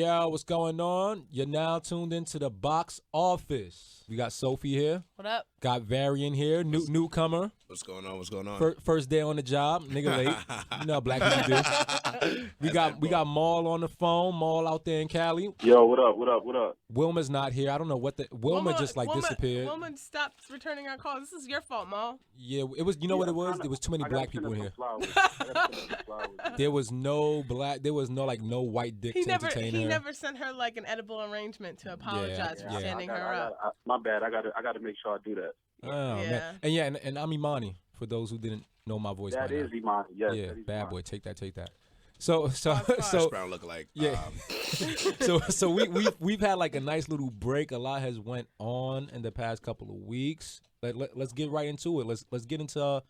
Yo, what's going on? You're now tuned into the box office. We got Sophie here. What up? Got Varian here, newcomer. What's going on? What's going on? First day on the job, nigga late. You know how black people do. We got Maul on the phone. Maul out there in Cali. Yo, what up? What up? What up? Wilma's not here. I don't know what the Wilma just disappeared. Wilma stopped returning our calls. This is your fault, Maul. Yeah, it was. You know what it was? There was too many black people in here. There was no white dick to entertain her. He never sent her like an edible arrangement to apologize for standing her up. My bad. I got to make sure I do that. Oh man, and I'm Imani. For those who didn't know my voice, that is Imani. Yes, yeah, bad Imani. Boy. Take that. So Brown look like. Yeah. So we've had like a nice little break. A lot has went on in the past couple of weeks. Let's get right into it. Let's get into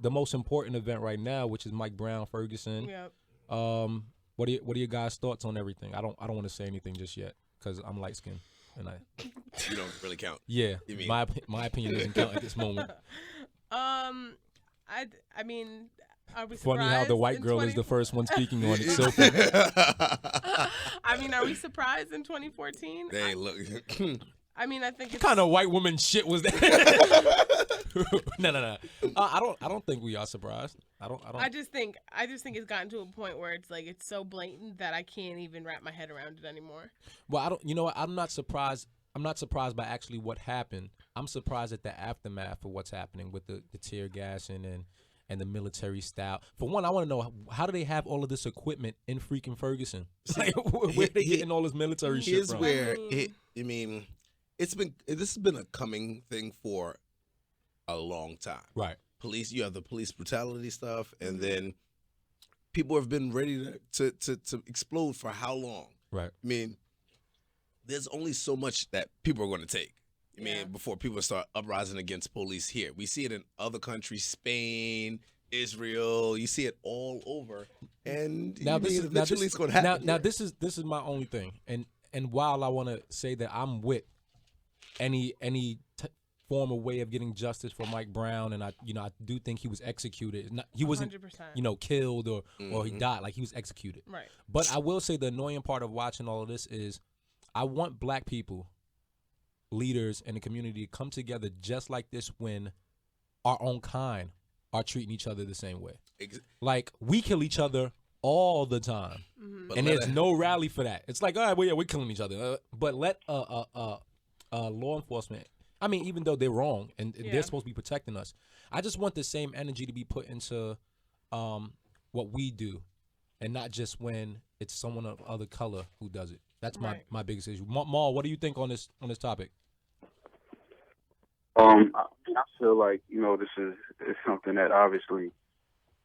the most important event right now, which is Mike Brown, Ferguson. Yep. What are your guys' thoughts on everything? I don't want to say anything just yet because I'm light skinned and you don't really count. Yeah, my opinion doesn't count at this moment. I mean, are we surprised? Funny how the white girl is the first one speaking on it. So I mean, are we surprised in 2014? Hey, look. I mean, I think what kind of white woman shit was that? No. I don't think we are surprised. I don't. I just think it's gotten to a point where it's like it's so blatant that I can't even wrap my head around it anymore. Well, I don't. You know what? I'm not surprised. I'm not surprised by actually what happened. I'm surprised at the aftermath of what's happening with the tear gassing and the military style. For one, I want to know how do they have all of this equipment in freaking Ferguson? Like, where they getting all this military shit from? This has been a coming thing for a long time. Right. Police, you have the police brutality stuff, and then people have been ready to explode for how long? Right. I mean, there's only so much that people are going to take. I mean, before people start uprising against police here. We see it in other countries, Spain, Israel. You see it all over. And eventually it's going to happen. Now this is my only thing. And while I want to say that I'm with any form of way of getting justice for Mike Brown, and I do think he was executed. He wasn't 100%. Killed or he died. Like, he was executed. Right. But I will say the annoying part of watching all of this is I want black people, leaders in the community, to come together just like this when our own kind are treating each other the same way. Like, we kill each other all the time, and there's no rally for that. It's like, all right, well, yeah, we're killing each other, but let law enforcement. I mean, even though they're wrong and they're supposed to be protecting us, I just want the same energy to be put into what we do, and not just when it's someone of other color who does it. That's my biggest issue. Maul, what do you think on this topic? I feel like this is something that obviously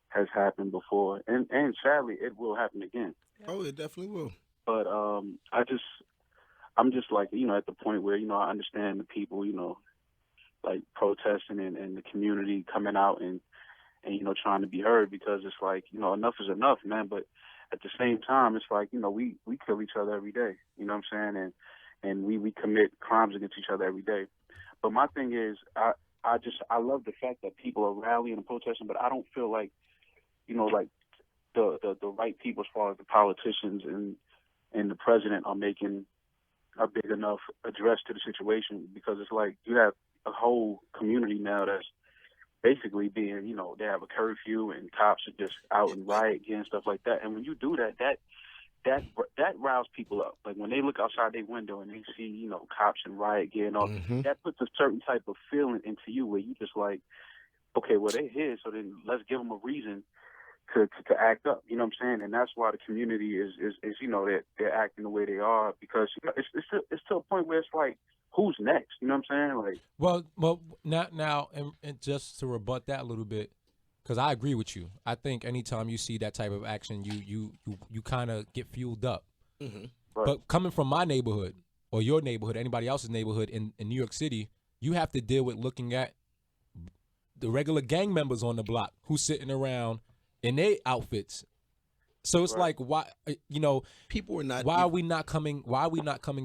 has happened before, and sadly it will happen again. Oh, it definitely will. But I'm just like at the point where I understand the people like protesting and the community coming out and trying to be heard, because it's like enough is enough, man. But at the same time, it's like we kill each other every day. You know what I'm saying? And we commit crimes against each other every day. But my thing is, I love the fact that people are rallying and protesting, but I don't feel like like the right people, as far as the politicians and the president, are making a big enough address to the situation, because it's like you have a whole community now that's basically being, they have a curfew and cops are just out and riot gear and stuff like that. And when you do that riles people up. Like, when they look outside their window and they see, cops and riot gear and all, that puts a certain type of feeling into you where you just like, okay, well, they're here, so then let's give them a reason to act up. You know what I'm saying? And that's why the community is that they're acting the way they are, because it's to a point where it's like, who's next? You know what I'm saying? Like, well, now, and just to rebut that a little bit, because I agree with you. I think anytime you see that type of action, you kind of get fueled up. right. But coming from my neighborhood or your neighborhood, anybody else's neighborhood in New York City, you have to deal with looking at the regular gang members on the block who's sitting around in their outfits. So it's like, why people are not. Why are we not coming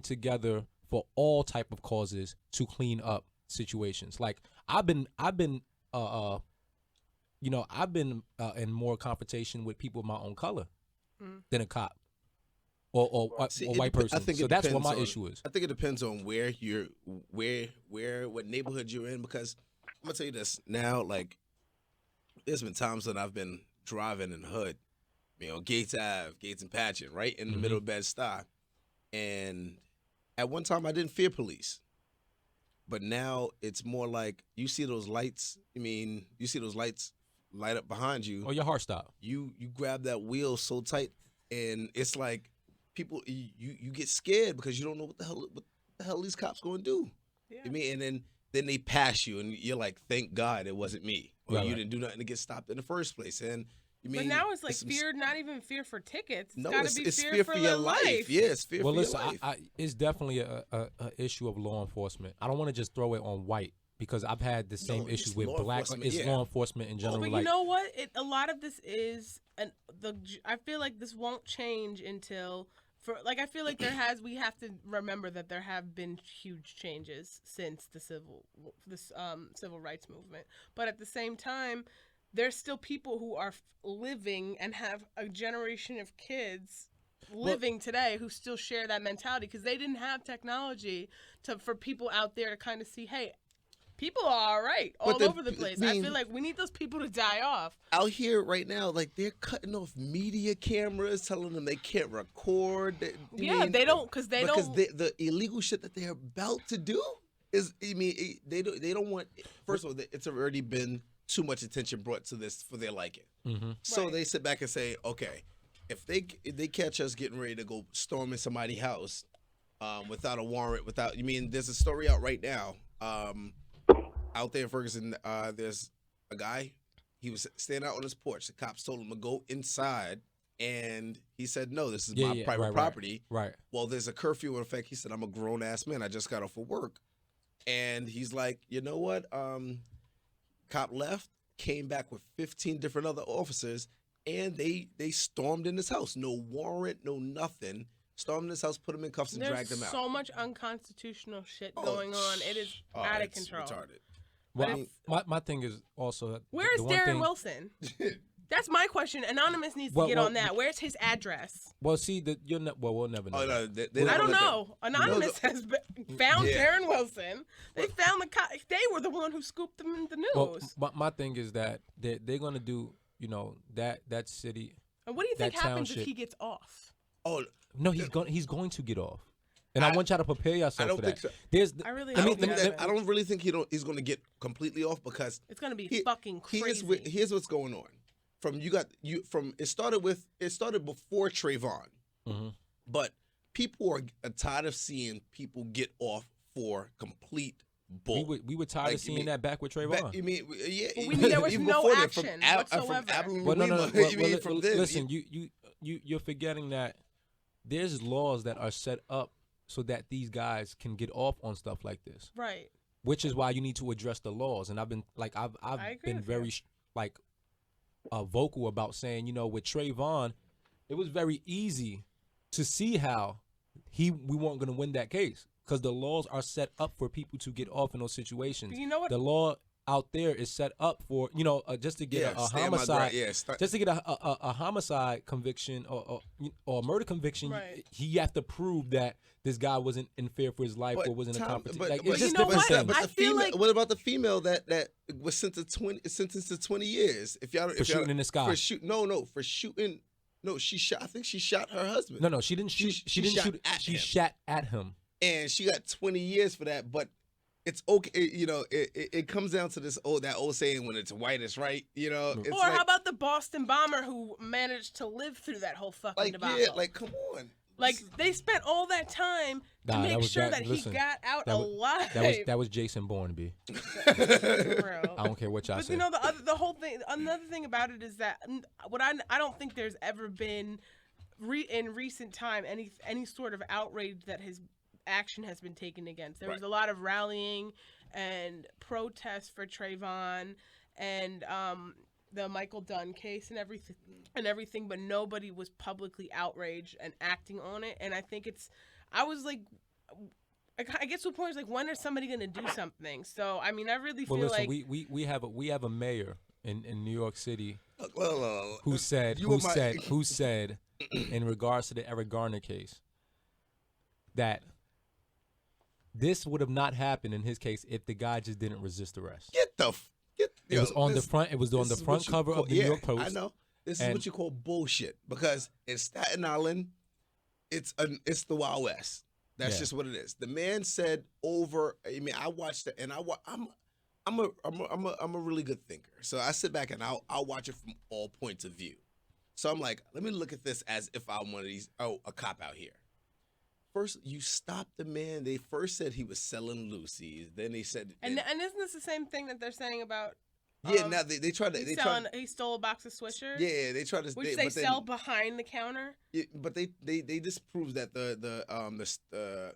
together for all type of causes to clean up situations? Like, I've been in more confrontation with people of my own color than a cop. or See, or it white dep- person. I think So it that's what depends my on- issue is. I think it depends on what neighborhood you're in, because I'm gonna tell you this now. Like, there's been times when I've been driving in the hood, Gates Ave, Gates and Patchen, right in the middle of Bed-Stuy, and at one time I didn't fear police, but now it's more like you see those lights. You see those lights light up behind you. Or your heart stop. You grab that wheel so tight, and it's like people you get scared because you don't know what the hell these cops going to do. Yeah. And then they pass you, and you're like, thank God it wasn't me, or Right, you right. didn't do nothing to get stopped in the first place. And But now it's like fear, not even fear for tickets. It's No, gotta it's, be it's fear for your their life. Yeah, it's fear Well, for listen, your life. it's definitely a issue of law enforcement. I don't want to just throw it on white because I've had the same it's issues with law black. enforcement, It's yeah. law enforcement in general. But like, you know what? A lot of this is, I feel like this won't change until, I feel like we have to remember that there have been huge changes since the civil rights movement. But at the same time, there's still people who are living and have a generation of kids living today who still share that mentality because they didn't have technology for people out there to kind of see, hey, people are all right all over the place. I feel like we need those people to die off. Out here right now, like, they're cutting off media cameras, telling them they can't record. They don't because the illegal shit that they're about to do is, they don't want. First of all, it's already been too much attention brought to this for their liking. So Right. they sit back and say, okay, if they catch us getting ready to go storming somebody's house without a warrant, there's a story out right now. Out there in Ferguson, there's a guy. He was standing out on his porch. The cops told him to go inside, and he said, "No, this is my private property." Right. Well, there's a curfew in effect. He said, "I'm a grown ass man. I just got off of work," and he's like, "You know what?" Cop left, came back with 15 different other officers, and they stormed in his house. No warrant, no nothing. Stormed in his house, put him in cuffs, and dragged him out. There's so much unconstitutional shit going on. It is out of it's control. retarded. Well, my thing is also Where is the one Darren thing- Wilson? That's my question. Anonymous needs to Well, get well, on that. Where's his address? Well, see, we'll never know. Oh, no, that. they I don't don't let know. Anonymous has found Yeah. Darren Wilson. They found they were the one who scooped them in the news. Well, my thing is that they're gonna do, that city. and what do you think that happens township- if he gets off? Oh, No, he's going to get off, and I want y'all to prepare yourself I don't for think that. so. There's, I really I don't don't think think that. I don't really think he's going to get completely off, because It's gonna be fucking crazy. Here's what's going on. It started before Trayvon, but people are tired of seeing people get off for complete bull. we were tired of seeing that back with Trayvon. But there was even no before that, action from whatsoever. Abilene to But no. Weimar, from then, Listen, you're forgetting that there's laws that are set up so that these guys can get off on stuff like this. Right. Which is why you need to address the laws. And I've been I've agree been with very vocal about saying, with Trayvon, it was very easy to see how we weren't going to win that case, because the laws are set up for people to get off in those situations. But you know what? The law out there is set up for, just to get a stand my homicide, ground. just to get a homicide conviction or a murder conviction, Right. you have to prove that this guy wasn't in fear for his life or wasn't in competition. Like, it's just you know different what? things. But I the feel female, like- what about the female that was sentenced to 20 years? For shooting in the sky. For shooting. No, she shot. I think she shot her husband. No, she didn't shoot. She didn't shot shoot. at She him. shot at him. And she got 20 years for that. But it's okay. It comes down to that old saying, when it's white, it's right. It's Or like, how about the Boston bomber who managed to live through that whole fucking debacle? come on. Like, they spent all that time to Nah, make sure that listen, he got out that was- alive. That was Jason Bourne, B. For real. I don't care what y'all But say. the whole thing. Another thing about it is that I don't think there's ever been in recent time any sort of outrage that his action has been taken against. There was a lot of rallying and protests for Trayvon and the Michael Dunn case and everything, but nobody was publicly outraged and acting on it. And I think I get to a point, it's like, when is somebody going to do something? So, I mean, I really feel listen, like... we have a mayor in New York City Well, who said in regards to the Eric Garner case, that this would have not happened in his case if the guy just didn't resist arrest. It was on the front. It was on the front cover of the New York Post. I know. This is what you call bullshit, because in Staten Island, it's the Wild West. That's just what it is. The man said over. I mean, I watched it, and I'm a really good thinker. So I sit back and I'll watch it from all points of view. So I'm like, let me look at this as if I'm one of these. A cop out here. First, you stopped the man. They first said he was selling Lucy's. Then they said, and isn't this the same thing that they're saying about? Yeah, now they tried to. He stole a box of Swishers. Yeah, they tried to. Which they sell behind the counter. Yeah, but they disproved that the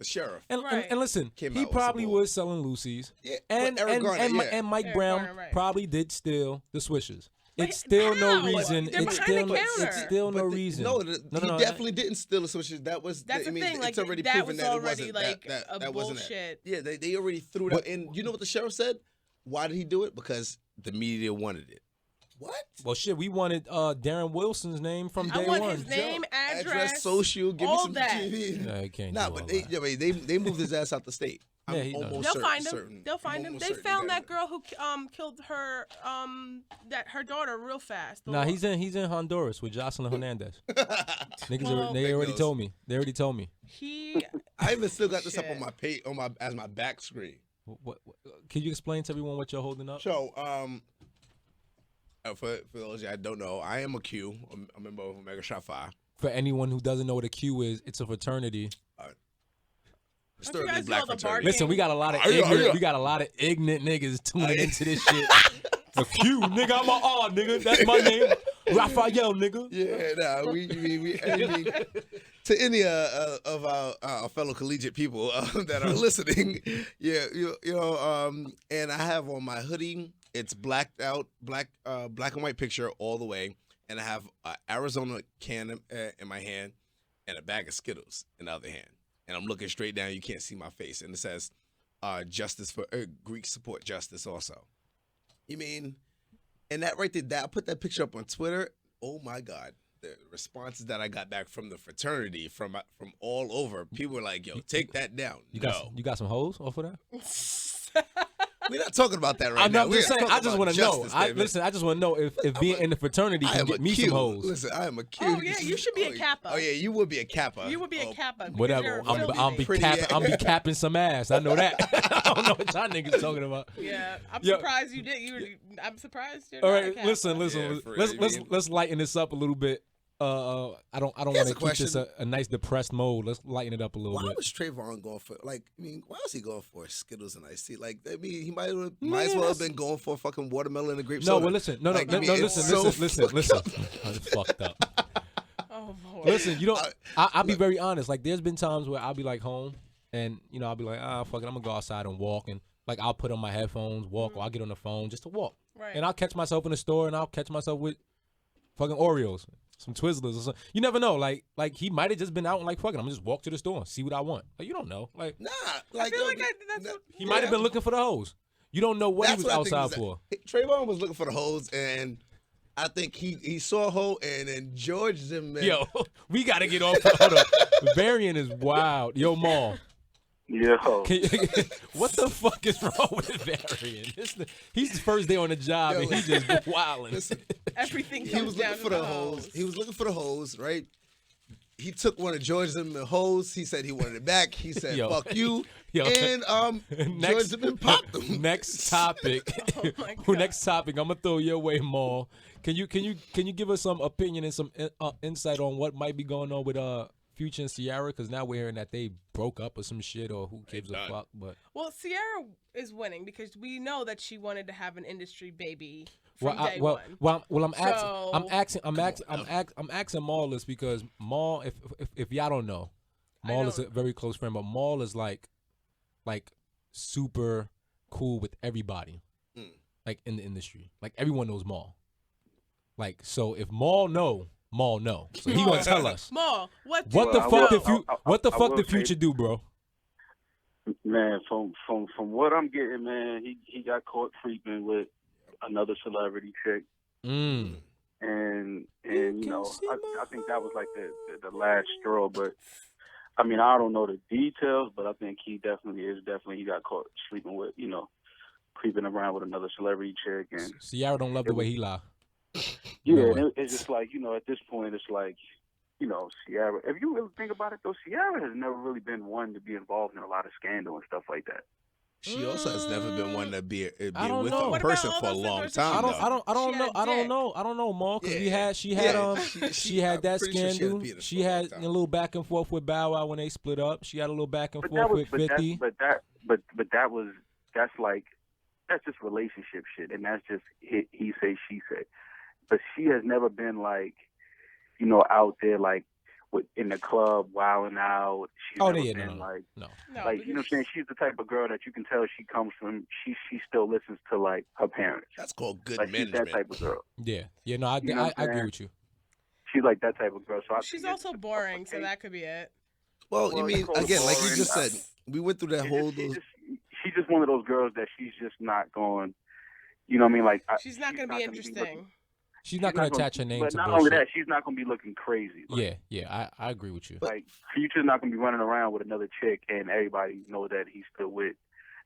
sheriff. And listen, he probably was selling Lucy's. Yeah, and Mike Brown probably did steal the Swishers. It's still no reason. It's still no reason. No, he definitely didn't steal the Swishers. That's the thing. Like, it's already proven that it wasn't that wasn't it. Yeah, they already threw it out. And you know what the sheriff said? Why did he do it? Because the media wanted it. What? Well, shit, we wanted Darren Wilson's name from day one. I want his name, address, social, give me some that. TV. No, he can't. Nah, but they moved his ass out the state. They'll find him. They'll find him. They found that girl who killed her her daughter real fast. Nah, he's in Honduras with Jocelyn Hernandez. Niggas, they already told me. They already told me. I even still got this up on my page as my back screen. What? Can you explain to everyone what you're holding up? So, for those of you I don't know, I am a Q. I'm a member of Omega Shot Phi. For anyone who doesn't know what a Q is, it's a fraternity. Historically black fraternity. Listen, we got a lot of ignorant niggas tuning into this shit. A Q, nigga, I'm a R, nigga. That's my name. Raphael, nigga. Yeah, nah, we to any of our fellow collegiate people that are listening, and I have on my hoodie, it's blacked out, black and white picture all the way, and I have an Arizona can in my hand and a bag of Skittles in the other hand, and I'm looking straight down. You can't see my face, and it says justice for Greek support justice also. You mean, and that right there, I put that picture up on Twitter. Oh my God. The responses that I got back from the fraternity, from all over, people were like, "Yo, take that down." You got some hoes off of that? We're not talking about that right now. I'm just saying. I just want to know. I just want to know if being in the fraternity can get me some hoes. Listen, I am a Q. Oh yeah, you should be a Kappa. Oh yeah, you would be a Kappa. You would be a Kappa. Whatever. I'll be capping some ass. I know that. I don't know what y'all niggas talking about. Yeah, I'm surprised you did. I'm surprised you're all not right, a Kappa. listen. Let's lighten this up a little bit. I don't want to keep this a nice depressed mode. Let's lighten it up a little bit. Why was Trayvon going for why was he going for Skittles and iced tea? Like, I mean, he might as well have been going for fucking watermelon and grape soda. No, well, listen. Listen. It's fucked up. Oh boy. Listen, I'll be very honest. Like, there's been times where I'll be like home, and I'll be like, fuck it, I'm gonna go outside and walk, and like I'll put on my headphones, walk, or I'll get on the phone just to walk. Right. And I'll catch myself in the store, and I'll catch myself with fucking Oreos. Some Twizzlers or something. You never know. Like he might have just been out and like, fuck it, I'm gonna just walk to the store and see what I want. Like, you don't know. Like, nah. Like, I feel like that's what he might have been looking for the hose. You don't know what he was outside for. Trayvon was looking for the hose, and I think he saw a hole, and then George Zimmerman. Yo, we gotta get off. Hold up. Varian is wild. Yo, Maul. Yo. What the fuck is wrong with Varian? He's the first day on the job, and he's just wilding. Everything he was looking for the hose. He was looking for the hose, right? He took one of George Zimmerman's hose. He said he wanted it back. He said, "Fuck you." And George Zimmerman popped him. Next topic. Oh my God. Next topic. I'm gonna throw your way, Maul. Can you give us some opinion and some insight on what might be going on with Future and Ciara? Because now we're hearing that they broke up or some shit, or who gives a fuck. But Ciara is winning because we know that she wanted to have an industry baby from day one. I'm asking Maul this because Maul, if y'all don't know, Maul is a very close friend, but Maul is like super cool with everybody, like in the industry. Like, everyone knows Maul. Like, so if Maul know. So he gonna tell us. Maul, what the fuck did Future do, bro? Man, from what I'm getting, man, he got caught creeping with another celebrity chick. And and you know, I think that was like the last straw. But I mean, I don't know the details, but I think he definitely he got caught sleeping with, you know, creeping around with another celebrity chick. And Ciara don't love the way he lie. yeah, No and it's just like, you know, at this point, it's like, you know, Ciara. If you really think about it, though, Ciara has never really been one to be involved in a lot of scandal and stuff like that. She also has never been one to be with know. a person for a long time. I don't know, Mo, because she had that scandal. She had a little back and forth with Bow Wow when they split up. She had a little back and forth with 50. That's just relationship shit, and that's just he say, she say. But she has never been like, you know, out there like in the club wilding out. She's never been like, you know what I'm saying? She's the type of girl that you can tell she comes from. She still listens to like her parents. That's called good management. She's that type of girl. Yeah, no, I agree with you. She's like that type of girl. So she's also boring, so that could be it. Well, you mean again, like you just said, we went through that whole. She's just one of those girls that she's just not going. You know what I mean? Like she's not going to be interesting. She's not going to attach her name to bullshit. But not only that, she's not going to be looking crazy. Like, yeah, I agree with you. Like, Future's not going to be running around with another chick and everybody know that he's still with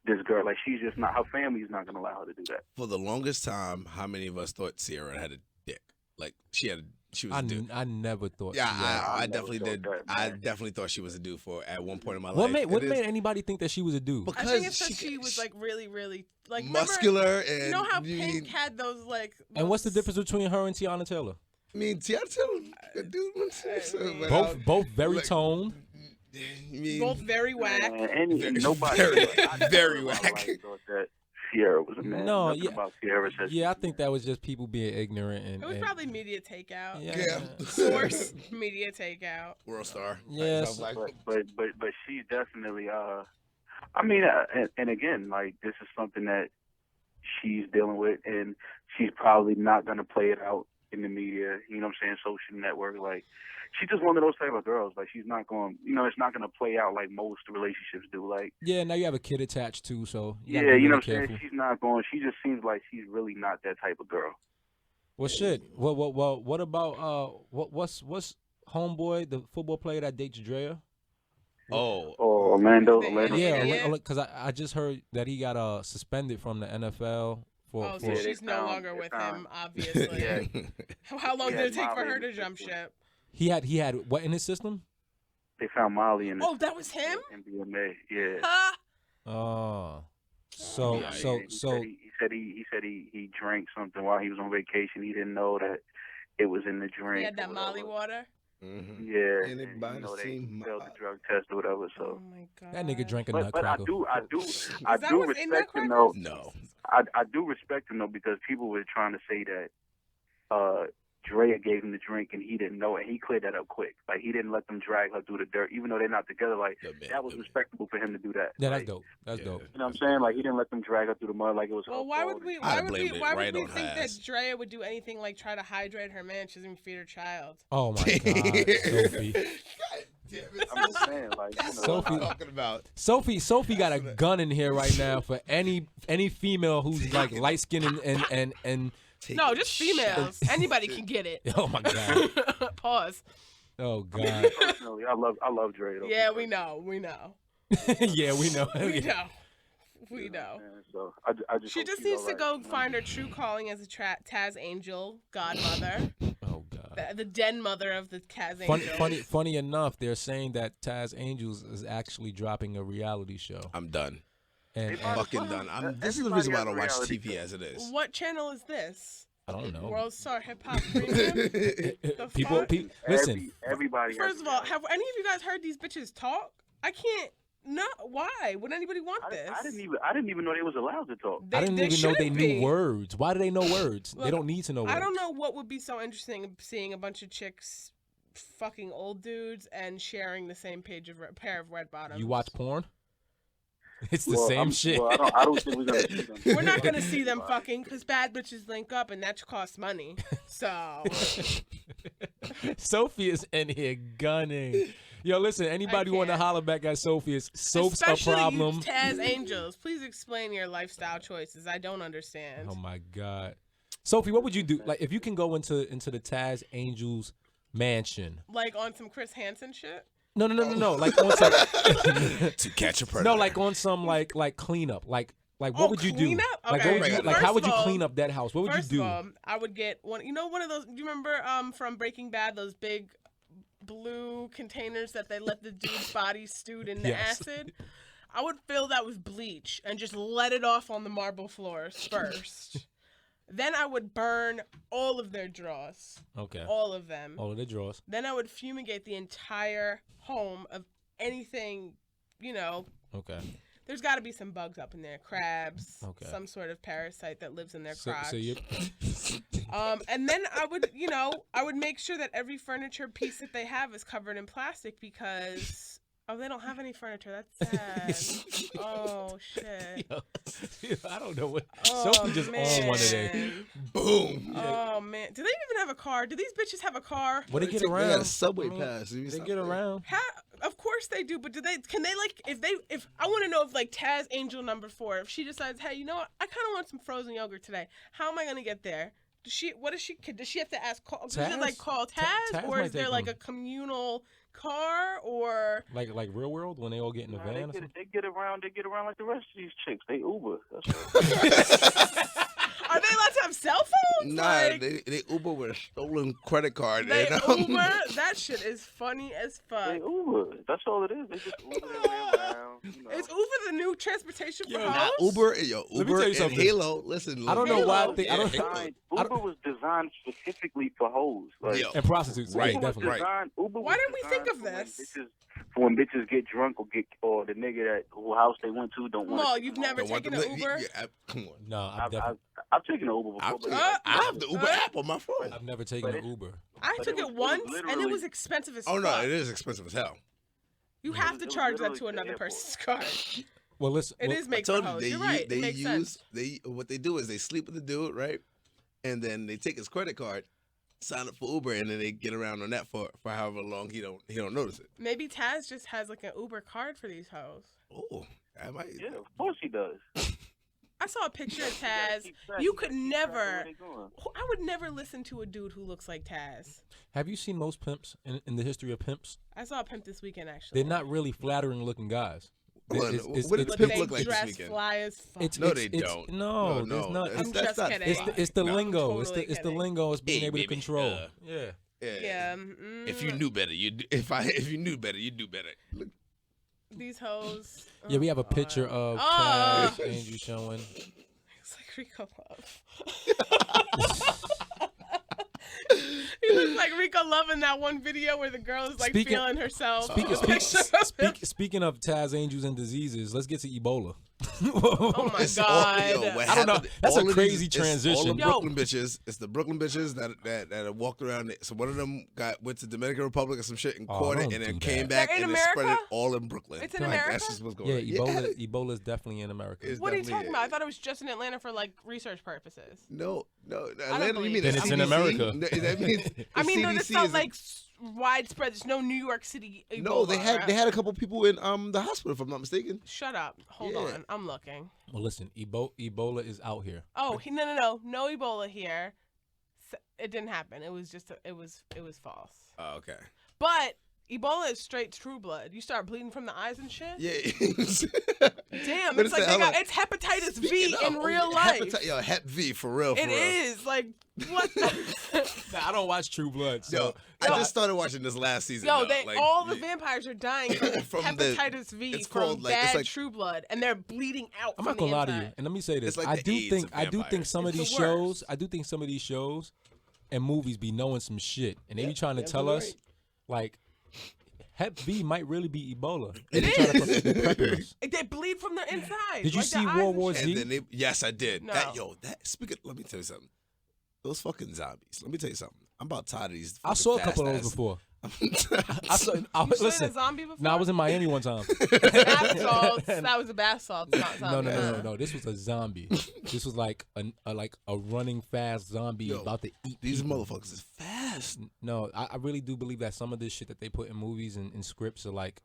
this girl. Like, she's just not, her family's not going to allow her to do that. For the longest time, how many of us thought Ciara had a dick? Like, she was a dude. I never thought. Yeah, I definitely did. I definitely thought she was a dude at one point in my life. What made anybody think that she was a dude? Because I think it's because she was like really, really like muscular. Remember, and you know how Pink had those like. And what's the difference between her and Tiana Taylor? I mean, Tiana Taylor, a dude. Both very toned. Both very whack. And nobody very whack. Ciara was a man. No, about Ciara I think that was just people being ignorant. And it was probably media takeout. Yeah. Source media takeout. World Star. Yes. But she's definitely I mean, and again, like, this is something that she's dealing with, and she's probably not gonna play it out in the media. You know what I'm saying? Social network, like. She's just one of those type of girls. Like, she's not going, you know, it's not going to play out like most relationships do. Like, yeah, now you have a kid attached too, so you know what I'm saying. She's not going. She just seems like she's really not that type of girl. Well, shit. Well, what about what's homeboy, the football player that dates Drea? Oh, Orlando. Yeah, because I just heard that he got suspended from the NFL. So she's no longer with him, obviously. How long did it take for her to jump ship? He had what in his system? They found Molly in. That was him. MDMA, yeah. Oh, he said he drank something while he was on vacation. He didn't know that it was in the drink. He had that Molly water. Mm-hmm. Yeah, and they failed the drug test or whatever. So oh my God. That nigga drank a nutcracker. But I do respect him though. No, I do respect him though, because people were trying to say that Drea gave him the drink and he didn't know it. He cleared that up quick. Like, he didn't let them drag her through the dirt, even though they're not together. Like, that was respectable for him to do that. Yeah, that's dope. That's dope. You know what I'm saying? Like, he didn't let them drag her through the mud like it was. Well, why would we think that Drea would do anything like try to hydrate her man? She doesn't even feed her child. Oh my God, Sophie. I'm just saying, like, you know, Sophie, what I'm talking about. Sophie got a gun in here right now for any female who's like light skinned and. No, just females. Anybody can get it. Oh my God. Pause. Oh God. Personally, I love Dre. Yeah, we know. Yeah, we know. We know. So I just she just needs to go find her true calling as a Taz Angel godmother. Oh God. The den mother of the Taz Angels. Funny enough, they're saying that Taz Angels is actually dropping a reality show. I'm done. And fucking done. This is the reason why I don't watch TV as it is. What channel is this? I don't know. World Star Hip Hop Premium? People, listen. Everybody. First of all, have any of you guys heard these bitches talk? I can't. No, why would anybody want this? I didn't even know they was allowed to talk. I didn't even know they knew words. Why do they know words? Look, they don't need to know words. I don't know what would be so interesting seeing a bunch of chicks fucking old dudes and sharing the same pair of red bottoms. You watch porn? It's the same shit. Well, I don't think we're gonna see them. We're not gonna see them fucking because bad bitches link up and that costs money. So Sophie is in here gunning. Yo, listen, anybody want to holler back at Sophie? Soap's especially a problem. You Taz Angels, please explain your lifestyle choices. I don't understand. Oh my God. Sophie, what would you do? Like, if you can go into the Taz Angels mansion. Like on some Chris Hansen shit? No. Like on some To catch a predator. No, like on some like cleanup. Like what would you do? Cleanup? Like Okay. what would you like? First How would you of all- clean up that house? What would you First do? of all, I would get one. You know, one of those. Do you remember from Breaking Bad those big blue containers that they let the dude's body stewed in the Yes. acid? I would fill that with bleach and just let it off on the marble floors first. Then I would burn all of their drawers. Okay. All of them. All of the drawers. Then I would fumigate the entire home of anything, you know. Okay. There's got to be some bugs up in there, crabs, Okay. some sort of parasite that lives in their So crotch. you. And then I would, I would make sure that every furniture piece that they have is covered in plastic because they don't have any furniture. That's sad. Oh shit. I don't know what. Oh, Sophie just on one today. man. Boom. Oh man, do they even have a car? Do these bitches have a car? What they get They got around? a subway I mean, pass. They get around. Of course they do, but can they like if I want to know if like Taz Angel number 4, if she decides, hey, you know what, I kind of want some frozen yogurt today. How am I gonna get there? Does she have to ask? Does it Taz? like call Taz, Taz or might is there take like them. a communal car or? Like Real World when they all get in the Nah, van. they Or get something? they get around like the rest of these chicks. They Uber. That's what. Are they allowed to have cell phones? Nah, Like, they Uber with a stolen credit card. they and, Uber. That shit is funny as fuck. They Uber. That's all it is. They just Uber their way around. You know. Is Uber the new transportation for Nah, hoes? Uber, me Uber tell you and something. Halo. Listen, I don't know Halo. why I think I Yeah, don't. Halo. Uber was designed specifically for hoes. Like, Yo. And prostitutes, Right, yeah, Uber was definitely. designed- Uber Why was didn't we think designed of for when this? For when bitches get drunk or the nigga that whose house they went to don't want. Mal, you've never Don't want taken them an to- Uber? yeah, come on. No, I've definitely. I've taken an Uber before. I've but I have the Uber app on my phone. I've never taken an Uber. I But took it it was once, and it literally- was expensive as Oh fuck. no, it is expensive as hell. You have to It was charge that literally to the another airport. person's card. Well, listen. It well, is I make for told you hoes. they You're right. they It makes use sense. what they do is they sleep with the dude, right? And then they take his credit card, sign up for Uber, and then they get around on that for however long he don't notice it. Maybe Taz just has like an Uber card for these hoes. Oh, I might. Yeah, of course he does. I saw a picture of You gotta Taz. keep track. You gotta could keep track of never. where they going. I would never listen to a dude who looks like Taz. Have you seen most pimps in the history of pimps? I saw a pimp this weekend actually. They're not really flattering looking guys. Well, It's- what it's- did it's- the But pimp they look like this dress weekend? fly as fuck. No, they don't. No, No, there's not. that's- I'm that's just not kidding. fly. It's the No. lingo. Totally It's the kidding. lingo. It's being Hey, able to baby, control. yeah. Yeah. If you knew better, if you knew better, you'd do better. Look, These hoes. Yeah, we have a God. picture of Oh. Taz Andrew showing. It's like Rico Love. He looks like Rico Love in that one video where the girl is like Speaking- feeling herself. Speaking, The picture of him. speaking of Taz Angels and diseases, let's get to Ebola. Oh my it's all- god. yo, what I don't know. happened- That's all a of crazy it's all transition. the Yo. Brooklyn bitches. It's the Brooklyn bitches that have walked around. So one of them went to Dominican Republic or some shit and Oh, caught it, don't and then do came that. back They're in and they spread it America? all in Brooklyn. It's in Like, America? That's just what's going Yeah, on. Ebola is definitely in America. It's What are you definitely talking about? I thought it was just in Atlanta for like research purposes. No, don't Atlanta. You believe mean Then the it's in CDC? America. No, that means I the mean, no, this CDC felt is- like widespread. There's no New York City Ebola. No, they right? had a couple people in the hospital, if I'm not mistaken. Shut up. Hold Yeah. on. I'm looking. Well, listen, Ebola is out here. Oh, no Ebola here. It didn't happen. It was just it was false. Oh, okay. But Ebola is straight true blood. You start bleeding from the eyes and shit. Yeah. Damn, But it's like it's hepatitis V Speaking in of, real life. Yo, Hep V for real. It is like what? Nah, I don't watch True Blood, so Yo, I just started watching this last season. Yo, though. all the vampires are dying from, From the- hepatitis V it's from called, like- it's bad like- true blood, and they're bleeding out. I'm from not gonna the lie to inside. you. And let me say this: It's like I the do AIDS think of I do think vampires. some of It's these the shows, worst. I do think some of these shows and movies be knowing some shit, and they be trying to that's tell us right. like Hep V might really be Ebola. It They try to is. be prepping us. They bleed from the inside. Did you like see their eyes World and War shit. Z? And then yes, I did. No. Let me tell you something. Those fucking zombies. Let me tell you something. I'm about tired of these. I saw a couple of those fast-ass- before. I'm I saw. You seen Listen, a zombie before? no, I was in Miami one time. bath salts. That was a bath salt. Not No, zombie. no. This was a zombie. This was like a running fast zombie Yo, about to eat These people. motherfuckers is fast. No, I really do believe that some of this shit that they put in movies and scripts are like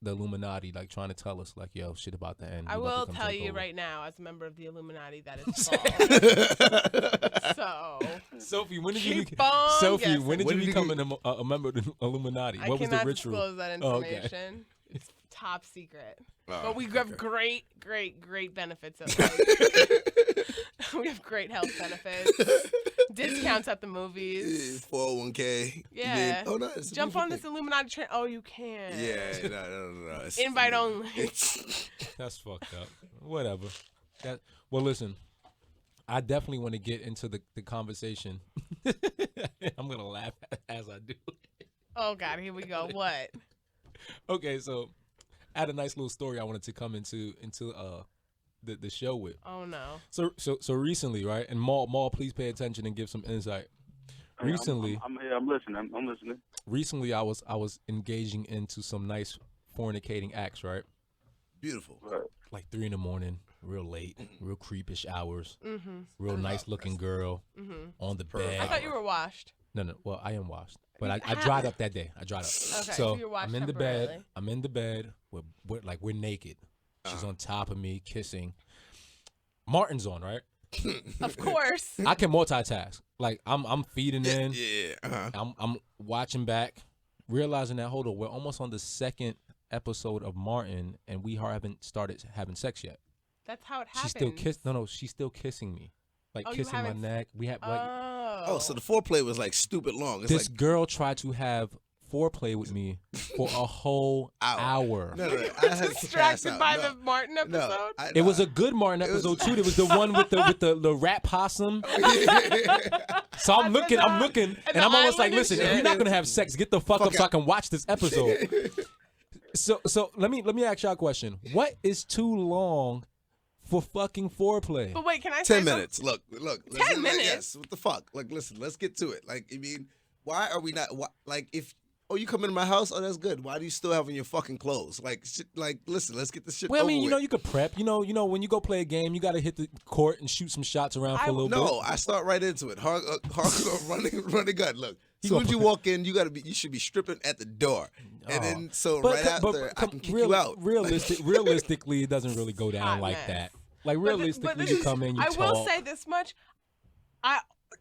the Illuminati, like trying to tell us, like, yo, shit about to end. I We about will to come tell take you over. right now, as a member of the Illuminati, that is false. So No. Sophie, when did you Keep on Sophie, guessing. when did When you did become a member of the Illuminati? I What was the cannot ritual? disclose that Oh, okay. information. It's top secret. Oh, But we okay. have great benefits. We have great health benefits. Discounts at the movies. 401k. Yeah. Oh no, it's a Jump beautiful on this thing. Illuminati train. Oh, you can. Yeah, no. It's, Invite only. That's fucked up. Whatever. Well, listen. I definitely want to get into the conversation. I'm gonna laugh as I do. Oh God, here we go. What? Okay, so I had a nice little story I wanted to come into the show with. Oh no. So recently, right? And Maul, please pay attention and give some insight. Recently, I'm listening. I'm listening. recently I was engaging into some nice fornicating acts, right? beautiful. Right. Like 3 a.m, real late, real creepish hours, Mm-hmm. real nice looking girl Mm-hmm. on the Per bed. I thought you were washed. No. Well, I am washed, but You I dried up that day. I dried up. Okay, so So you're washed I'm in the bed. temporarily. I'm in the bed. We're naked. She's on top of me, kissing. Martin's on, right? Of course. I can multitask. Like I'm feeding in. Yeah. Uh-huh. I'm watching back, realizing that hold on, we're almost on the second episode of Martin, and we haven't started having sex yet. That's how it happens. She's still she's still kissing me, like Oh, you kissing my haven't- neck. We have like Oh, so the foreplay was like stupid long. It's this like girl tried to have foreplay with me for a whole hour. No, Were you I had to pass distracted out. by No, the Martin episode? No, It was a good Martin episode too. It was the one with the rat possum. So I'm looking, and the I'm almost like, island and listen, if shit. you're not gonna have sex, get the fuck up so I can watch this episode. So let me ask y'all a question. What is too long for fucking foreplay? But wait, can I 10 say something? minutes. Look. 10 listen, minutes? Yes. What the fuck? Like, listen. Let's get to it. Like, I mean, why are we not? Like, if you come into my house, oh, that's good. Why do you still have on your fucking clothes? Like, listen. Let's get this shit. Well, I over mean, with. you could prep. You know, when you go play a game, you got to hit the court and shoot some shots around for a little bit. No, I start right into it. Hardcore running gun. Look, He as soon as gonna- you walk in, you should be stripping at the door, and then so But right co- after I can kick real- you out. Realistically, it doesn't really go down Hot like mess. that. Like But realistically, this you is- come in, you I talk. will say this much.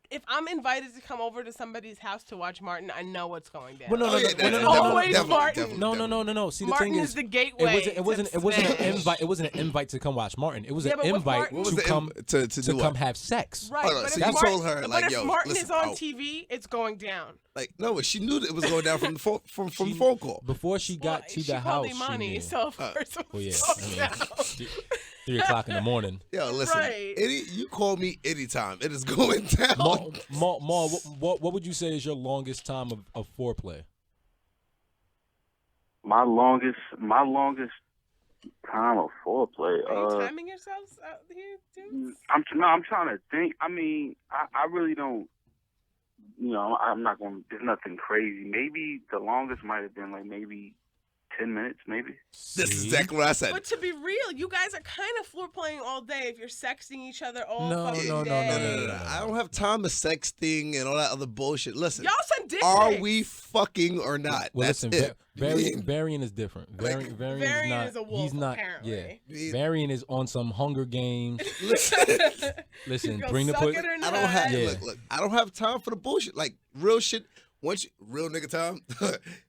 If I'm invited to come over to somebody's house to watch Martin, I know what's going down. Well, no, Oh, yeah, no, no, no, definitely, no, no, always definitely, Martin. definitely. No. See, the Martin thing is is, the gateway. it wasn't an smash. invite. It wasn't an invite to come watch Martin. It was Yeah, an but with invite Martin- What was to the come to to do come what? have sex. Right, Hold on, but so if you Martin, told her, but like, if yo, Martin listen, is on I'll- TV, it's going down. Like, no, but she knew that it was going down from the phone call. Before she got to she the called house, Imani, she knew. so of course it Well, yeah, was I going mean, down. 3 o'clock in the morning. Yo, listen, Right. you call me anytime. It is going down. Ma, what would you say is your longest time of foreplay? My longest time of foreplay. Are you timing yourselves out here, dudes? I'm trying to think. I mean, I really don't. You know, I'm not going. There's nothing crazy. Maybe the longest might have been like maybe 10 minutes, maybe. That's See? exactly what I said. But to be real, you guys are kind of floor playing all day if you're sexting each other all No, fucking no, no, day. no. I don't have time to sexting and all that other bullshit. Listen, Y'all send dick are pics. we fucking or not? Well, That's listen, it. Varian is different. Varian Varian is not. is a wolf, he's not. apparently. Yeah, Varian is on some Hunger Games. Listen, Go bring the suck put. it or I not. don't have Yeah. look. I don't have time for the bullshit. Like real shit. Real nigga time.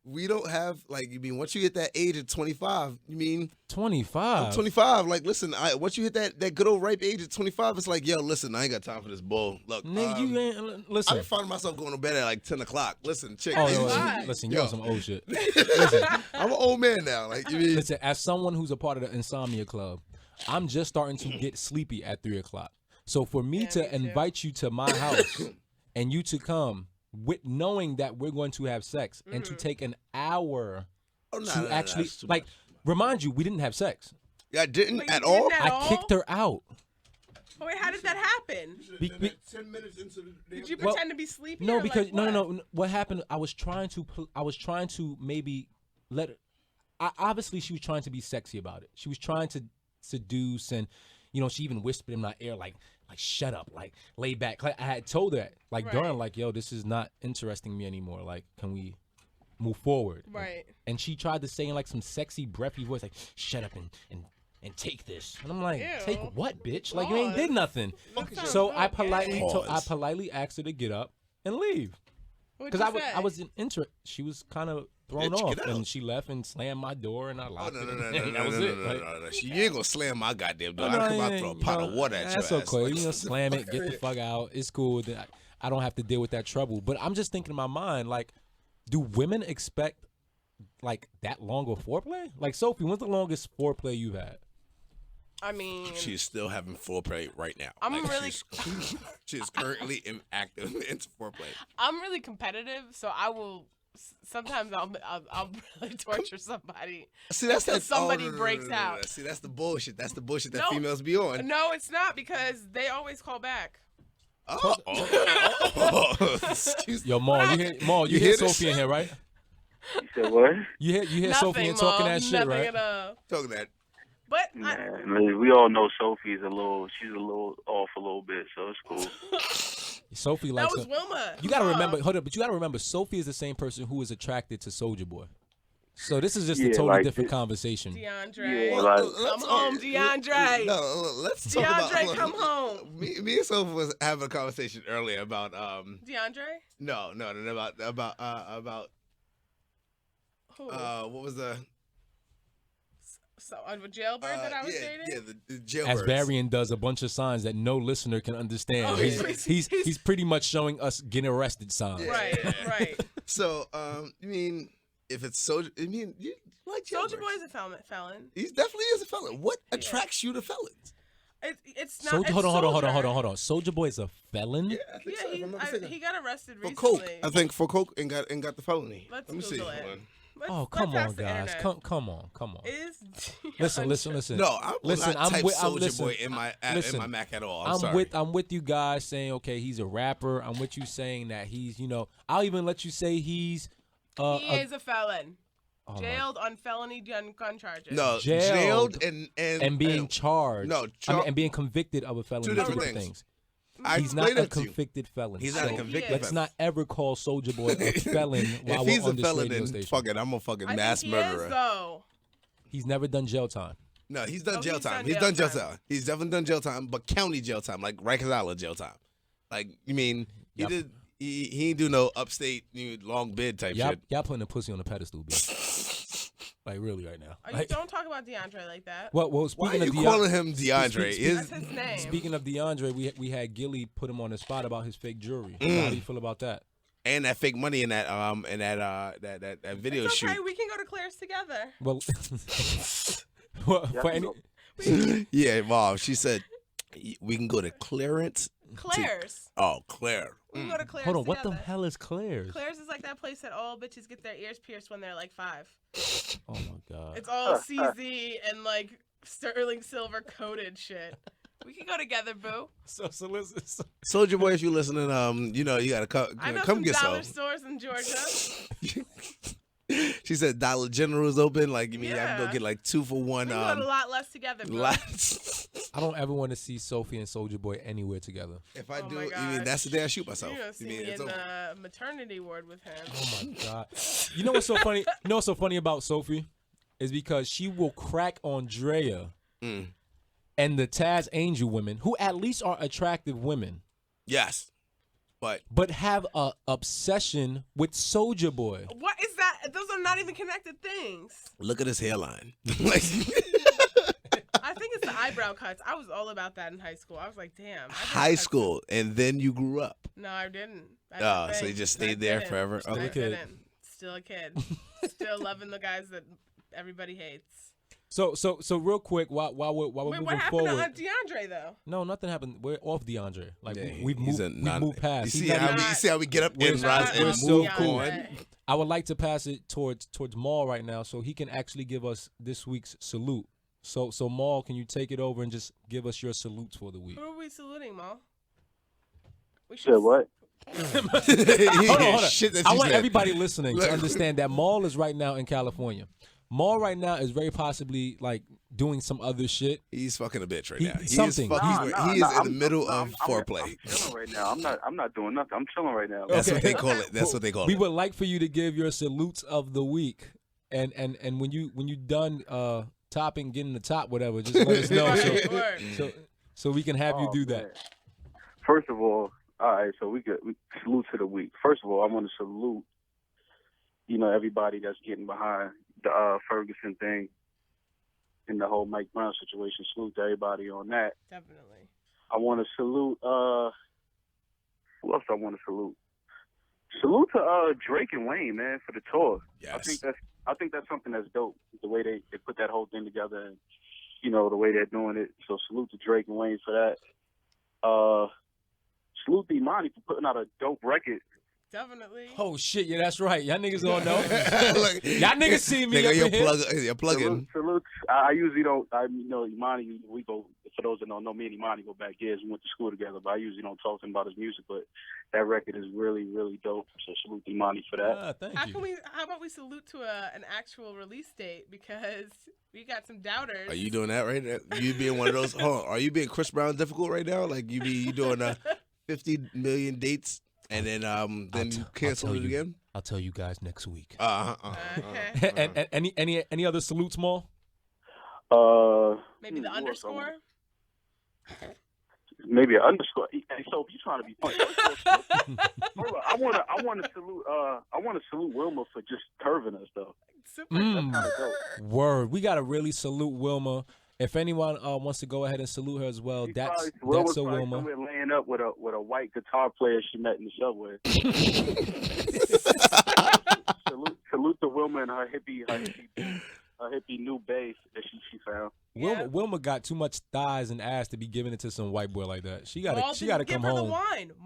We don't have like you mean once you hit that age of 25. You mean 25. I'm 25. Like listen, once you hit that good old ripe age of 25, it's like yo, listen, I ain't got time for this bull. Look, Nigga, you ain't listen. I'm finding myself going to bed at like 10 o'clock. Listen, chick. Oh, baby, yo, Why? listen, you Yo. on some old shit. I'm an old man now. Like you mean Listen, as someone who's a part of the Insomnia Club, I'm just starting to get sleepy at 3 o'clock. So for me Yeah, to me too. invite you to my house and you to come with knowing that we're going to have sex and to take an hour oh, nah, to nah, actually that's too like much. remand you, we didn't have sex. Yeah, I didn't But you at all. didn't at all? I kicked her out. Wait, how did that happen? Be- be- 10 minutes into the Did you Well, pretend to be sleepy? No, or because like no. what? What happened? I was trying to maybe let. Obviously, she was trying to be sexy about it. She was trying to seduce, and she even whispered in my ear like shut up, like lay back. Like, I had told her like Right. during like yo, this is not interesting me anymore. Like, can we move forward? Right. And she tried to say in like some sexy breathy voice like shut up and and take this. And I'm like, Ew. take what, bitch? Like, you ain't did Pause. nothing. That sounds So I okay. politely asked her to get up and leave. What'd Because you I say? was she was kind of thrown Bitch, off, get out. and she left and slammed my door, and I Oh, locked no, it. no, no, and no, that was no, it. no, Like, no, no. You ain't gonna slam my goddamn door. oh, I'll no, come out yeah, throw a you pot know, of water at that's your okay. ass. You know, slam it, get the fuck out. It's cool. I don't have to deal with that trouble. But I'm just thinking in my mind, like, do women expect like that long of foreplay? Like, Sophie, when's the longest foreplay you've had? I mean, She's still having foreplay right now. I'm Like, really- she's currently active into foreplay. I'm really competitive, so I will. Sometimes I'll really torture somebody. See, that's Until that somebody no, no, no, breaks no, no, no, no. out. See, that's the bullshit. That's the bullshit that No. females be on. No, it's not because they always call back. Excuse me. Yo, Maul, you hear hear this Sophie in here, right? You said what? You hear Nothing, Sophie in talking Mom, that shit, nothing right? at all. Talking that. But Man, we all know Sophie's she's a little off a little bit, so it's cool. Sophie that likes was her- Wilma. You gotta Huh. remember, hold up, but you gotta remember, Sophie is the same person who is attracted to Soulja Boy. So this is just a Yeah, totally like different it- conversation. DeAndre, Yeah, like- come home, DeAndre. No, let's talk about. DeAndre, come home. Me and Sophie was having a conversation earlier about DeAndre? no about Who? what was the So, a jailbird that I was yeah, dating? yeah, the jailbirds. As Varian does a bunch of signs that no listener can understand. Oh, He's pretty much showing us getting arrested signs. Yeah. Right, right. So I mean, if it's Soulja, I mean, you like Soldier jailbirds. Boy is a felon. He definitely is a felon. What attracts you to felons? It's not. It's Hold on. Soldier. Soulja Boy is a felon? Yeah, I think Yeah, so. If I'm not mistaken. he got arrested For recently. coke, I think for coke and got the felony. Let's Let me see. Google it. Hold on. Oh, Let's come ask on, the guys. internet. Come on. Is Listen. No, I will Listen, not type I'm Soulja Boy in my listen, Mac at all. I'm sorry. I'm with you guys saying, okay, he's a rapper. I'm with you saying that he's, I'll even let you say he's he is a felon. oh my- Jailed on felony gun charges. No, Jailed jailed and being charged. No, and being convicted of a felony. Two different things. I He's not explained a it to you. convicted felon. He's not So a convicted let's felon. not ever call Soulja Boy a felon while If he's we're a on this felon, radio then station. fuck it, I'm a fucking I mass think he murderer. is, though. He's never done jail time. No, he's done Oh, jail he's time. done He's jail done jail time. time. He's definitely done jail time, but county jail time, like Rikers Island jail time. Like, you mean he Yep. did? He ain't do no upstate long bid type shit. Y'all putting the pussy on the pedestal, bitch. Like really right now. Oh, you Like, don't talk about DeAndre like that. well, Why speaking are you of calling him DeAndre? speak- Is That's his name. Speaking of DeAndre, we had Gilly put him on the spot about his fake jewelry. Mm. How do you feel about that? and that fake money in that that video It's okay. shoot. We can go to Claire's together. Well, well, Yeah, for I any, know. Yeah, Mom. She said we can go to Clarence. Claire's. Oh, Claire. We can go to Claire's hold on, what the together. hell is Claire's? Claire's is like that place that all bitches get their ears pierced when they're like 5. Oh my god. It's all CZ and like sterling silver coated shit. We can go together, boo. So listen. Soulja Boy, if you listening, you know you gotta I know come some get dollar some. stores in Georgia. She said Dollar General is open. Like, you mean I can go Yeah. get like 2 for 1. We can go to a lot less together, bro. Lots. I don't ever want to see Sophie and Soulja Boy anywhere together. If I Oh do, my you mean that's the day I shoot myself. You're gonna You see mean me it's in over. the maternity ward with him. Oh my god. You know what's so funny? You know what's so funny about Sophie is because she will crack on Drea Mm. and the Taz Angel women, who at least are attractive women, Yes, but have a obsession with Soulja Boy. What is that? Those are not even connected things. look at his hairline. Like, I think it's the eyebrow cuts. I was all about that in high school. I was like, damn. eyebrow high cuts- school, and then you grew up. No, I didn't. Oh, so you just stayed there forever? I Okay. didn't. Still a kid. Still loving the guys that everybody hates. So real quick, while we're Wait, moving what happened forward. to DeAndre though? No, nothing happened. We're off DeAndre. Like Yeah, we've he's moved past. You He's see, not how we get up We're and not rise and we're move so cool. on. I would like to pass it towards Maul right now, so he can actually give us this week's salute. So Maul, can you take it over and just give us your salutes for the week? Who are we saluting, Ma? We Said what? Hold on. Shit that I you want said. everybody listening to Look. understand that Maul is right now in California. Maul right now is very possibly like doing some other shit. He's fucking a bitch right He- now. He something. is fucking. Nah, he is in I'm- the middle I'm- of I'm foreplay. chilling right now. I'm not doing nothing. I'm chilling right now. That's Okay. what they call it. That's what they call We it. would like for you to give your salutes of the week, and when you done, topic and get in the top, whatever, just let us know so we can have you do man. that. First of all right, so we salute to the week. First of all, I want to salute, everybody that's getting behind the Ferguson thing and the whole Mike Brown situation. Salute to everybody on that. Definitely. I want to salute, who else I want to salute? Salute to Drake and Wayne, man, for the tour. Yes. I think that's something that's dope, the way they put that whole thing together and, the way they're doing it. So salute to Drake and Wayne for that. Salute to Imani for putting out a dope record. Definitely. Oh shit, yeah, that's right. Y'all niggas don't know. Y'all niggas see me up in here. You're plugging. Salute. I usually don't. Imani. We go. For those that don't know, me and Imani go back years. We went to school together, but I usually don't talk to him about his music. But that record is really, really dope. So salute to Imani for that. Thank you. How about we salute to an actual release date, because we got some doubters. Are you doing that right now? You being one of those? Are you being Chris Brown difficult right now? Like you doing 50 million dates? And then you cancel it again? I'll tell you guys next week. Okay. And any other salutes, Maul? Maybe the underscore? Maybe an underscore. Hey, so if you're trying to be funny, hold on. I want to salute Wilma for just curving us though. Super. That's kind of dope. Word. We gotta really salute Wilma. If anyone wants to go ahead and salute her as well, that's Wilma's a Wilma. Somewhere laying up with a white guitar player she met in the subway. salute to Wilma and her hippie new bass that she found. Wilma got too much thighs and ass to be giving it to some white boy like that. She gotta come home.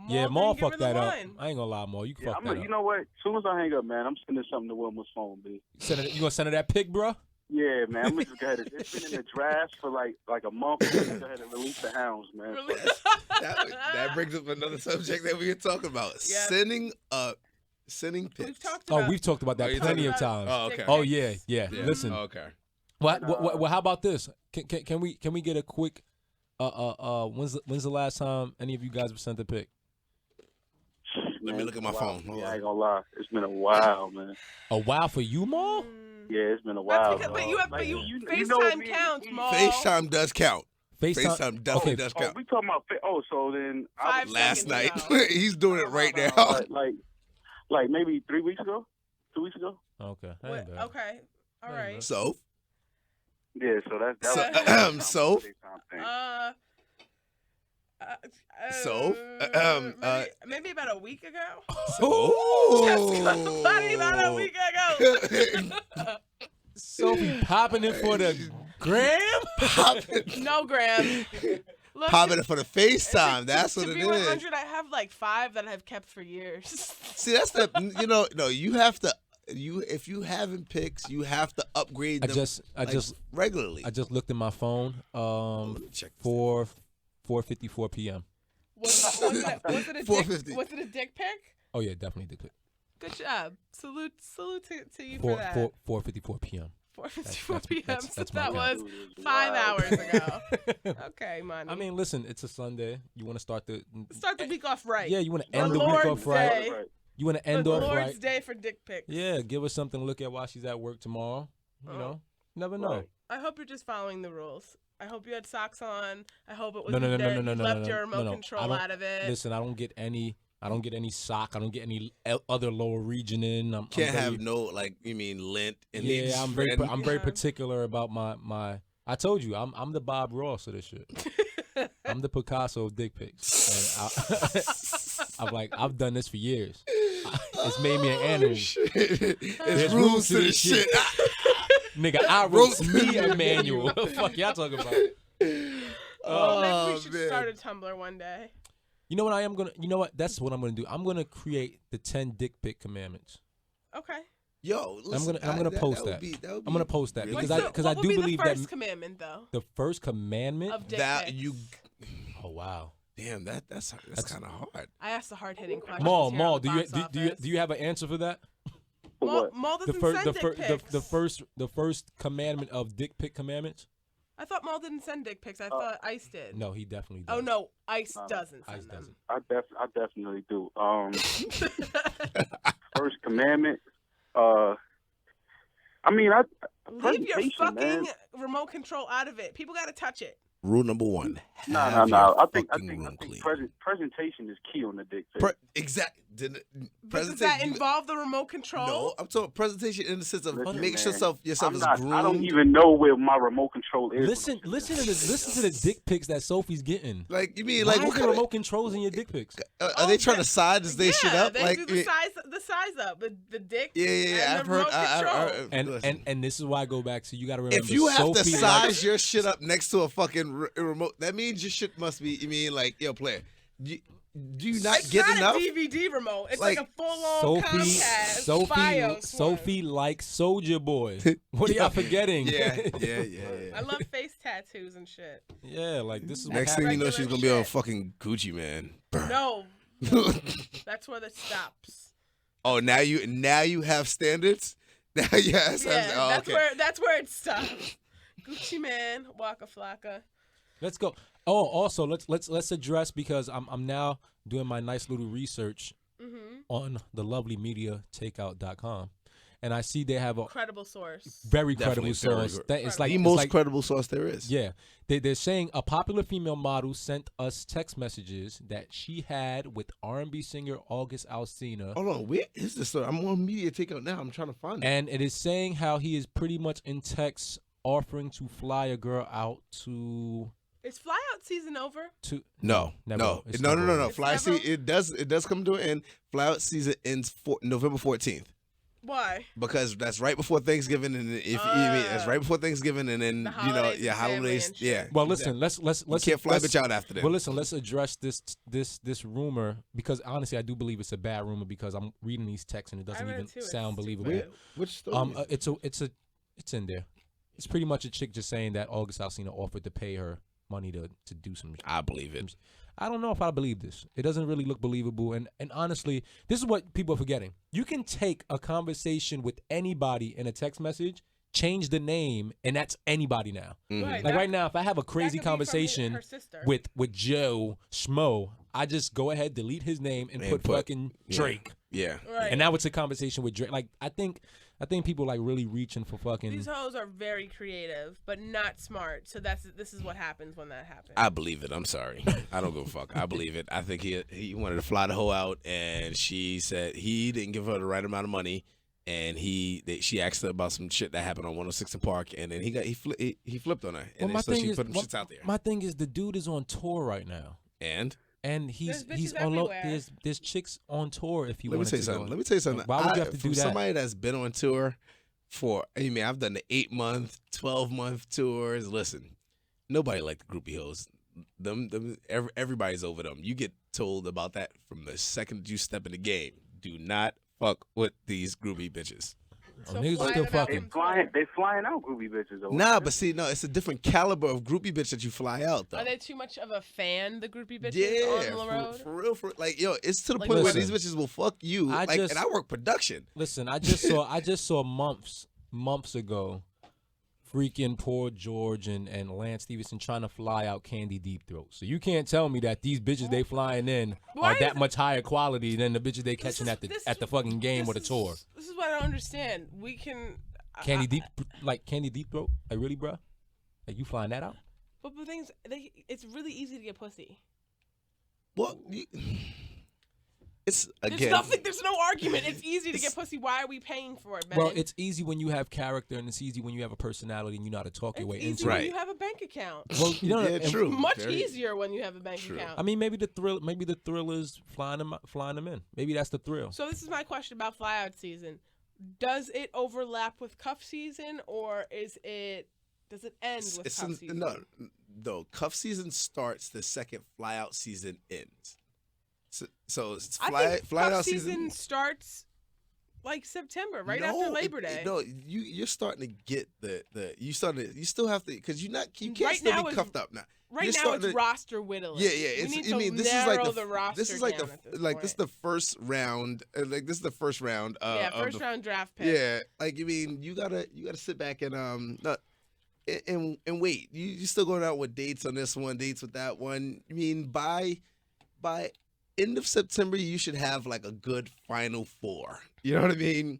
Yeah, Maul fucked that up. I ain't gonna lie, Maul. You fucked that up. You know what? As soon as I hang up, man, I'm sending something to Wilma's phone, B. You gonna send her that pic, bro? Yeah, man. I'm just gonna it's been in the draft for like a month. I'm just go ahead and release the hounds, man. That brings up another subject that we can talk about. Yep. Sending pics. We've talked about that plenty of times. Oh, okay. Oh yeah. Listen. Okay. Well, how about this? Can we get a quick when's the last time any of you guys have sent a pic? Let me look at my phone. Yeah, I ain't gonna lie. It's been a while, man. A while for you, Maul? Yeah, it's been a while. But FaceTime counts, Maul. FaceTime does count. FaceTime definitely does count. We talking about so then last night. He's doing it right now. Like maybe 3 weeks ago, 2 weeks ago. Okay. Okay. All right. So. Yeah. So that's so. Maybe about a week ago. Oh, about a week ago. Sophie popping it for the gram? No gram. Look, popping it for the FaceTime. That's what it is. 100, I have like 5 that I've kept for years. See, that's you have to. If you haven't pics, you have to upgrade them. I just regularly. I just looked at my phone. 4:54 p.m. Was it a dick pic? Oh yeah, definitely dick pic. Good job. Salute to you for that. 4:54 p.m. 4:54 p.m. That's that my was 5 hours ago. Okay, man. I mean, listen, it's a Sunday. You want to start the week off right. Yeah, you want to end the week off right. You want to end off right. Lord's Day for dick pics. Yeah, give her something to look at while she's at work tomorrow. You know, never know. Right. I hope you're just following the rules. I hope you had socks on. I hope it was left your remote control out of it. Listen, I don't get any sock. I don't get any other lower region in. Can't have no lint. Yeah, I'm very particular about my. I told you, I'm the Bob Ross of this shit. I'm the Picasso of dick pics, and I've done this for years. It's made me an animal. There's rules to this shit. Nigga, I wrote me a manual. What the fuck y'all talking about? Maybe we should start a Tumblr one day. You know what You know what? That's what I'm gonna do. I'm gonna create the 10 dick pic commandments. Okay. Yo, listen, I'm gonna post that. I'm gonna post that because I do believe that. What would be the first commandment though? The first commandment of dick pics. Oh wow. Damn, that's kind of hard. I asked the hard hitting question. Maul, do you have an answer for that? Maul doesn't send dick pics. The first commandment of dick pic commandments. I thought Maul didn't send dick pics. I thought Ice did. No, he definitely does. Oh no, Ice doesn't send them. I definitely do. First commandment. I mean, Leave your presentation, fucking man. remote control out of it. People got to touch it. Rule number one. No. Your I think room clean. presentation is key on the dick pic. Exactly. But does that involve the remote control? No, I'm talking presentation in the sense of Listen, make man, yourself as groomed. I don't even know where my remote control is. Listen to the dick pics that Sophie's getting. Like you mean Why like is what there kind remote controls in your dick pics? are they trying to size their shit up? They Like do the size up, the dick. yeah. And I've the heard. remote control. And this is why I go back to you got to remember. If you have to Sophie size your shit up next to a fucking remote, that means your shit must be. You mean like yo, player? Do you not get it's enough? not a DVD remote. It's like a full-on Comcast FiOS Sophie likes Soldier Boy. What are y'all forgetting? Yeah. I love face tattoos and shit. Yeah, like this is what Next thing you know, Regular she's gonna be on shit. fucking Gucci Man. Burn. No, that's where it stops. Oh, now you have standards. Now you have Yeah, oh, that's okay. where it stops. Gucci Man, Waka Flocka. Let's go. Oh, also let's address because I'm now doing my nice little research on the lovely mediatakeout.com, and I see they have a Credible source. very Definitely credible source. That it's like the it's most like, credible source there is. Yeah, they're saying a popular female model sent us text messages that she had with R&B singer August Alsina. Hold on, where is this? I'm on Media Takeout now. I'm trying to find it. And it is saying how he is pretty much in text offering to fly a girl out to Is flyout season over? No. It's never over. Fly It's never- season it does come to an end. Flyout season ends November 14th. Why? Because that's right before Thanksgiving, and if you mean that's right before Thanksgiving, and then The you know, holidays yeah, and family holidays, and shit. yeah. Well, listen, let's You can't fly let's- bitch out after that. Well, listen, let's address this rumor because honestly, I do believe it's a bad rumor because I'm reading these texts and it doesn't I read even it too. It's sound stupid. believable. Which story? It's in there. It's pretty much a chick just saying that August Alsina offered to pay her money to do some. I believe it. I don't know if I believe this. It doesn't really look believable. And honestly, this is what people are forgetting. You can take a conversation with anybody in a text message, change the name, and that's anybody now. Right, Like that- right now, if I have a that crazy could be from conversation her sister. with Joe Schmo, I just go ahead, delete his name, and put fucking Drake. Yeah. Right. And now it's a conversation with Drake. Like I think people like really reaching for fucking. These hoes are very creative, but not smart. So this is what happens when that happens. I believe it. I'm sorry. I don't give a fuck. I believe it. I think he wanted to fly the hoe out, and she said he didn't give her the right amount of money, and she asked her about some shit that happened on 106 and Park, and then he flipped on her, and then, so she put them shits out there. My thing is the dude is on tour right now, And he's There's bitches on everywhere. there's chicks on tour. If you let me want tell to you go. something. Let me tell you something. Why would you have to do from that? somebody that's been on tour for, I mean, I've done the 8-month, 12-month tours. Listen, nobody like the groupie hoes. Everybody's over them. You get told about that from the second you step in the game. Do not fuck with these groupie bitches. Oh, niggas fly still them out fucking. They flying out groupie bitches. Though, Nah, man. but see, no, it's a different caliber of groupie bitch that you fly out, though. Are they too much of a fan, the groupie bitches Yeah, on the road? for real, like, yo, it's to the Like, point where listen, these bitches will fuck you. And I work production. Listen, I just saw months ago, freaking poor George and Lance Stevenson trying to fly out Candy Deep Throat. So you can't tell me that these bitches they flying in Why are that is- much higher quality than the bitches they This catching is- at the fucking game or the this tour. This is what I don't understand. We can Candy Deep Throat, like really, bro? Like you flying that out? But the things, it's really easy to get pussy. Well, it's again. There's no argument. It's easy to get pussy. Why are we paying for it, man? Well, it's easy when you have character, and it's easy when you have a personality and you know how to talk your way easy into when it. Right. you have a bank account. Well, you know, Yeah, and- true. Much Very- easier when you have a bank account. I mean, maybe the thrill is flying them in. Maybe that's the thrill. So this is my question about flyout season. Does it overlap with cuff season, or does it end with cuff season? No, cuff season starts the second flyout season ends. So it's I think fly cuff out season starts like September, right after Labor Day. You're starting to get you still have to, because you can't Right still now be it's- cuffed up now. Right You're now starting it's to- roster whittling. Yeah. We need to This is narrow like the roster this is like down the at this like this is point. the first round. Like this is the first round. First round draft pick. Yeah, like I mean, you gotta sit back and and wait. You still going out with dates on this one, dates with that one. I mean, by end of September, you should have like a good final four. You know what I mean?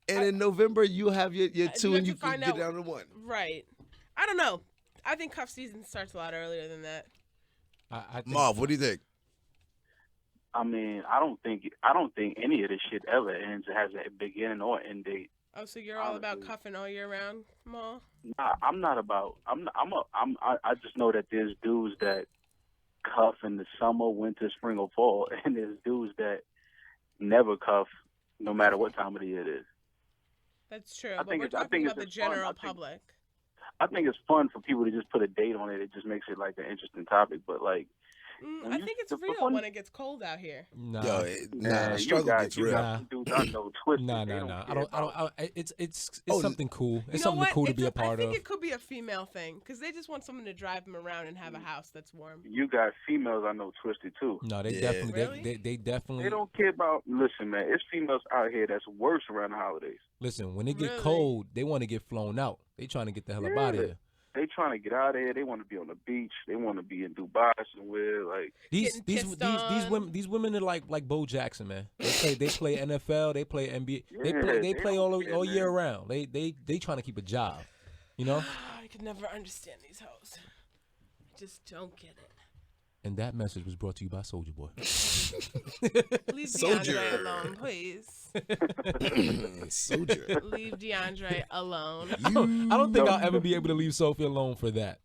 and in November you have your two, you and have you to can find get out- down to one. Right. I don't know. I think cuff season starts a lot earlier than that. I think, Marv, what do you think? I mean, I don't think any of this shit ever ends. It has a beginning or end date. Oh, so you're all about Honestly. cuffing all year round, Maul? Nah, I'm not about. I just know that there's dudes that cuff in the summer, winter, spring, or fall, and there's dudes that never cuff, no matter what time of the year it is. That's true. I But think we're it's- I talking think about it's the just fun. general I think- public. I think it's fun for people to just put a date on it. It just makes it like an interesting topic. But like, I think it's real when it gets cold out here. nah. Yo, the you struggle got- gets you real. got some dudes I know twisted. Nah. They I care don't. about- It's Oh, something cool. It's You know something what? cool to be a part I think of. it could be a female thing because they just want someone to drive them around and have a house that's warm. You got females I know twisted too. No, they Yeah. definitely. Really? They definitely. They don't care about. Listen, man, it's females out here that's worse around the holidays. Listen, when it get Really? cold, they want to get flown out. They trying to get the hell up out of Yeah. here. They trying to get out of here. They want to be on the beach. They want to be in Dubai somewhere. Like, These Getting pissed on. these women are like Bo Jackson, man. They play NFL, they play NBA, they Yeah, play don't all care, year man. round. They trying to keep a job, you know. I could never understand these hoes. Just don't get it. And that message was brought to you by Soulja Boy. Leave Soldier. DeAndre alone, please. Soldier. Leave DeAndre alone. I don't think I'll ever be able to leave Sophie alone for that.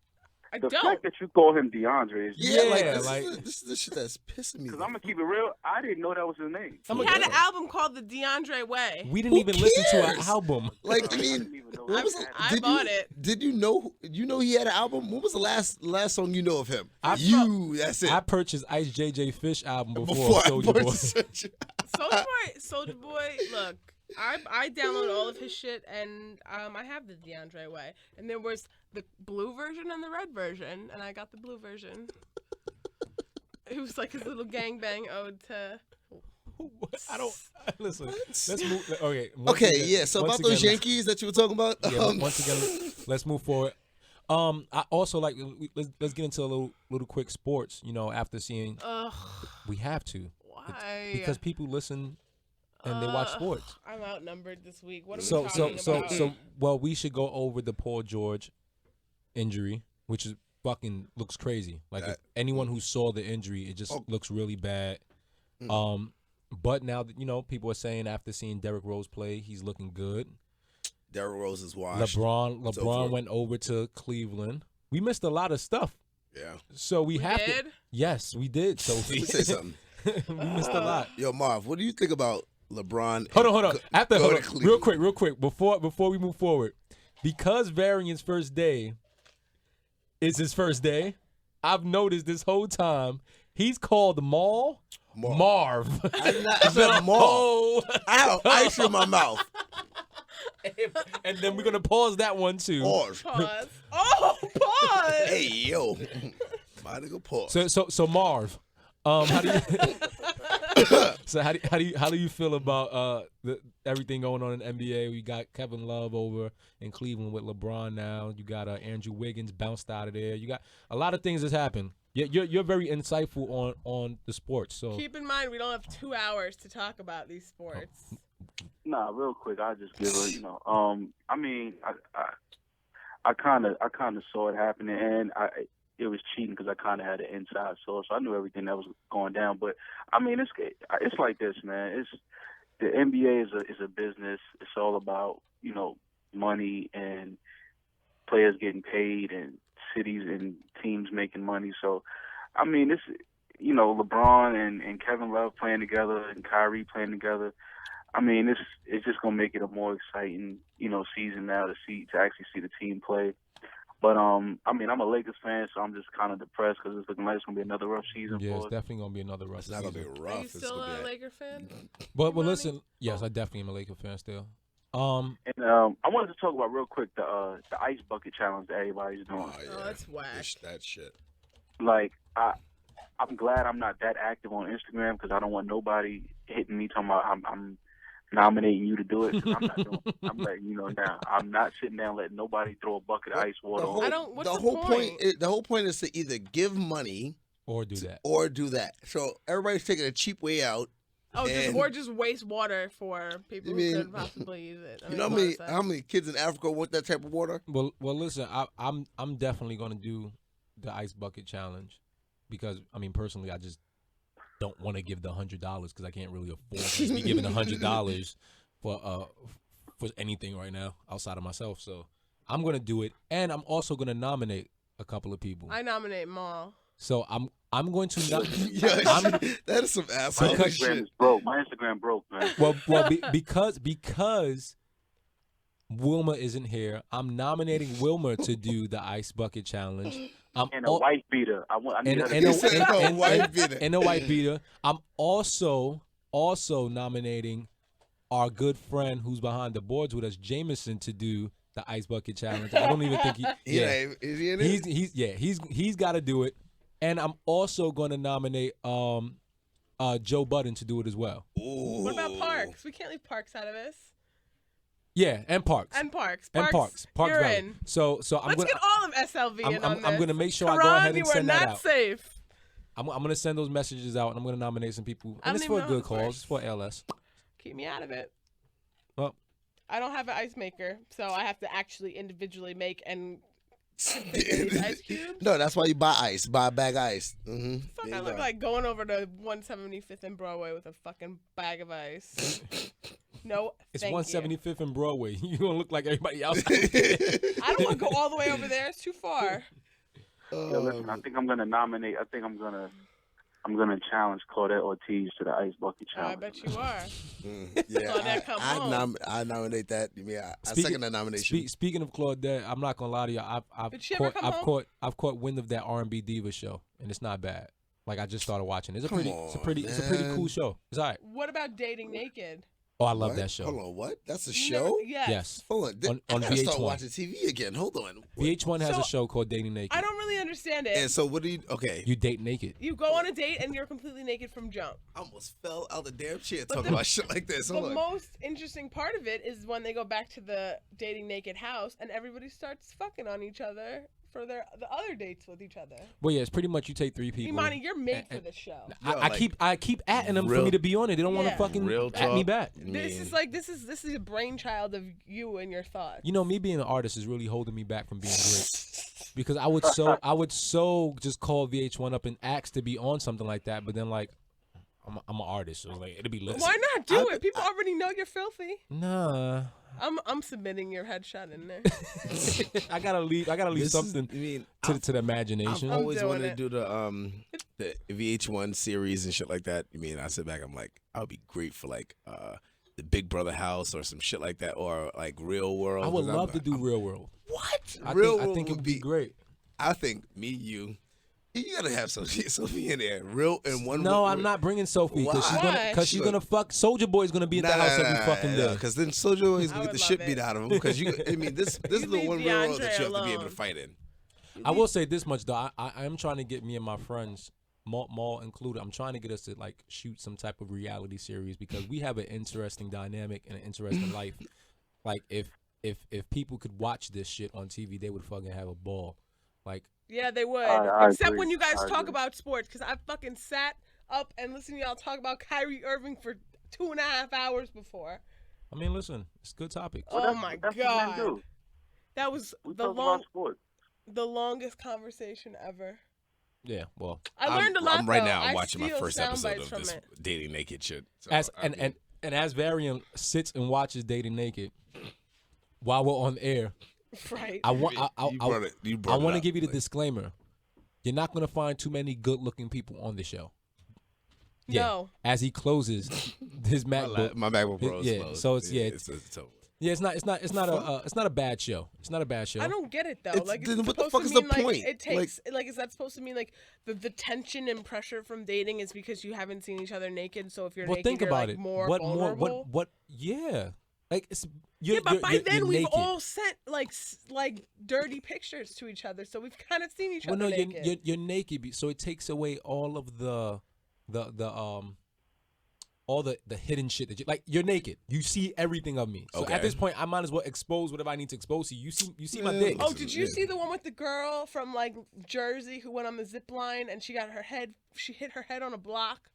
I the don't. fact that you call him DeAndre is Yeah, Yeah, like, like- this is the shit that's pissing me. because I'm gonna keep it real. I didn't know that was his name. He had an album called The DeAndre Way. We didn't Who even listen to our cares? album. Like, I I mean, didn't even know when that was was the- I did bought you, it. Did you know he had an album? When was the last song you know of him? I- That's it. I purchased Ice JJ Fish album before Before I Soulja Boy. purchased it. Soldier Boy, look, I download all of his shit and I have the DeAndre Way. And there was the blue version and the red version, and I got the blue version. It was like his little gangbang ode to. I don't listen. Let's move. Okay. Okay, yeah. So once about those again, Yankees that you were talking about. Yeah, once again, let's move forward. I also like let's get into a little quick sports. You know, after seeing, Ugh, we have to why? because people listen and they watch sports. I'm outnumbered this week. What are So we talking about? well, we should go over the Paul George injury, which is fucking looks crazy. Like if anyone who saw the injury, it just looks really bad. But now that, you know, people are saying after seeing Derrick Rose play, he's looking good. Derrick Rose is washed. LeBron went over to Cleveland. We missed a lot of stuff. Yeah. So we have did? to. Yes, we did. So Let me say something. we missed a lot. Yo, Marv, what do you think about LeBron? Hold on. After go hold to on. Cleveland? real quick, before we move forward, because Varian's first day is his first day, I've noticed this whole time he's called Marv. I did not- I said Marv. Oh. I have ice in my mouth. And then we're gonna pause that one too. Pause. Pause. Oh, pause. Hey, yo. My nigga, pause. So Marv, how do you how do you feel about everything going on in the NBA? We got Kevin Love over in Cleveland with LeBron now. You got Andrew Wiggins bounced out of there. You got a lot of things that's happened. You're very insightful on the sports. So Keep in mind, we don't have 2 hours to talk about these sports. Nah, real quick, I'll just give her, you know, I mean, I kind of saw it happening, and it was cheating because I kind of had an inside source, so I knew everything that was going down. But I mean, it's like this, man. It's the NBA is a business. It's all about, you know, money and players getting paid and cities and teams making money. So, I mean, it's, you know, LeBron and Kevin Love playing together and Kyrie playing together. I mean, it's just gonna make it a more exciting, you know, season now to actually see the team play. But I mean, I'm a Lakers fan, so I'm just kind of depressed because it's looking like it's gonna be another rough season. yeah, for it's us. definitely gonna be another rough It's not going to season. be Are rough. you It's still gonna a be Laker fan? But Money? listen, yes, I definitely am a Laker fan still. And I wanted to talk about real quick the ice bucket challenge that everybody's doing. Oh, that's whack. That shit. Like I'm glad I'm not that active on Instagram because I don't want nobody hitting me talking about I'm nominating you to do it. 'Cause I'm not doing it. I'm letting you know now. I'm not sitting down letting nobody throw a bucket of ice water on. I don't. What's the the whole point? the whole point is to either give money Or do that. or do that. So everybody's taking a cheap way out Oh, And- or just waste water for people You who mean- could possibly use it. You know how many kids in Africa want that type of water? Well, listen, I'm definitely gonna do the ice bucket challenge because I mean personally, I just don't want to give the $100 because I can't really afford to be giving $100 for anything right now outside of myself. So I'm gonna do it, and I'm also gonna nominate a couple of people. I nominate Maul. So I'm going to not. That is some My asshole Instagram shit. is broke. My Instagram broke, man. Because Wilma isn't here, I'm nominating Wilma to do the ice bucket challenge. And a white beater. I need her to and be- a said a white beater. And a white beater. I'm also nominating our good friend who's behind the boards with us, Jameson, to do the ice bucket challenge. I don't even think Is he in it? he's got to do it. And I'm also going to nominate Joe Budden to do it as well. Ooh. What about Parks? We can't leave Parks out of this. Yeah, and Parks. And Parks. Parks You're Valley. in. So I'm Let's gonna get all of SLV in on this. I'm gonna make sure I go Karan, ahead and you are send that not out. safe. I'm gonna send those messages out, and I'm gonna nominate some people. I And don't it's for a even know good how this cause. It's for LS. Keep me out of it. Well, I don't have an ice maker, so I have to actually individually make and these ice cubes. No, that's why you buy ice. Buy a bag of ice. Mm-hmm. Fuck, I look like going over to 175th and Broadway with a fucking bag of ice. No, it's thank 175th and Broadway. You gonna look like everybody else. you. I don't want to go all the way over there. It's too far. Yo, listen, I think I'm gonna nominate. I think I'm gonna challenge Claudette Ortiz to the ice bucket I challenge. bet you are. Yeah, Claudette, come home. I nominate that. Yeah, I second that nomination. Speaking of Claudette, I'm not gonna lie to you. Did she ever come home? I've caught wind of that R&B diva show, and it's not bad. Like I just started watching. It's a Come pretty on, cool man. show. It's all right. What about Dating Naked? Oh, I love What? that show. Hold on, what? That's a You show? never- yes. Yes. Hold on. On I gotta start VH1. watching TV again. Hold on. VH1 has So, a show called Dating Naked. I don't really understand it. And so what do you? Okay, You date naked. You go on a date and you're completely naked from jump. I almost fell out the damn chair But talking about shit like this. The Hold on. most interesting part of it is when they go back to the Dating Naked house and everybody starts fucking on each other for the other dates with each other. Well, yeah, it's pretty much you take three people. Imani, you're made and- for this show. Yo, I like, keep atting them for real- me to be on it. They don't want Yeah. to fucking Real at me talk. back. This is like this is a brainchild of you and your thoughts. You know, me being an artist is really holding me back from being great. Because I would so just call VH1 up and ask to be on something like that, but then like I'm an artist, so like it'd be lit. Why not do it? People already know you're filthy. Nah, I'm submitting your headshot in there. I gotta leave This is- something I mean, to the imagination. I've always doing wanted it. to do the VH1 series and shit like that. I mean, I sit back, I'm like, I would be great for like the Big Brother house or some shit like that, or like Real World. I would 'cause I'm- love to do I'm- Real World. What? I Real think World it would be great. I think me, you gotta have Sophie in there. Real and one. No, I'm not bringing Sophie because Why? she's gonna fuck. Soldier Boy's gonna be at the house every fucking day. Because then Soldier Boy is I gonna get would the shit love beat it. out of him. Because I mean, this is the leave one real world that DeAndre you have to be able alone. to fight in. I will say this much though. I am trying to get me and my friends, Maul included. I'm trying to get us to like shoot some type of reality series because we have an interesting dynamic and an interesting life. Like if people could watch this shit on TV, they would fucking have a ball. Like Yeah, they would. I Except agree. when you guys I talk agree. about sports, because I fucking sat up and listened to y'all talk about Kyrie Irving for 2.5 hours before. I mean, listen, it's a good topic. Oh That's- my that's what god, men do. that was We the talk about sports. longest conversation ever. Yeah, well, I learned a lot. I'm right though. now. I'm I watching my steal first sound episode bites of from this it. Dating Naked shit. So, as I mean, and as Varian sits and watches Dating Naked while we're on air, Right. I want you brought it- you I brought it want to up, give you the like- disclaimer. You're not gonna find too many good-looking people on the show. No. As he closes his MacBook. my MacBook Pro is Yeah, closed. so it's- yeah, it's over. Yeah, it's not a bad show. It's not a bad show. I don't get it though. It's- Like, then it's what the supposed fuck to is the mean, like, point? It takes like, is that supposed to mean like the tension and pressure from dating is because you haven't seen each other naked? So if you're Well, naked, think you're about like it. more What vulnerable. more? What? Yeah. Like it's. You're, Yeah, but by then you're we've naked. all sent like dirty pictures to each other, so we've kind of seen each Well, other no, naked. you're naked, so it takes away all of all the hidden shit that you like. You're naked. You see everything of me. So Okay. at this point, I might as well expose whatever I need to expose to you. You see my dick. Oh, did you Yeah. see the one with the girl from like Jersey who went on the zip line and she hit her head on a block?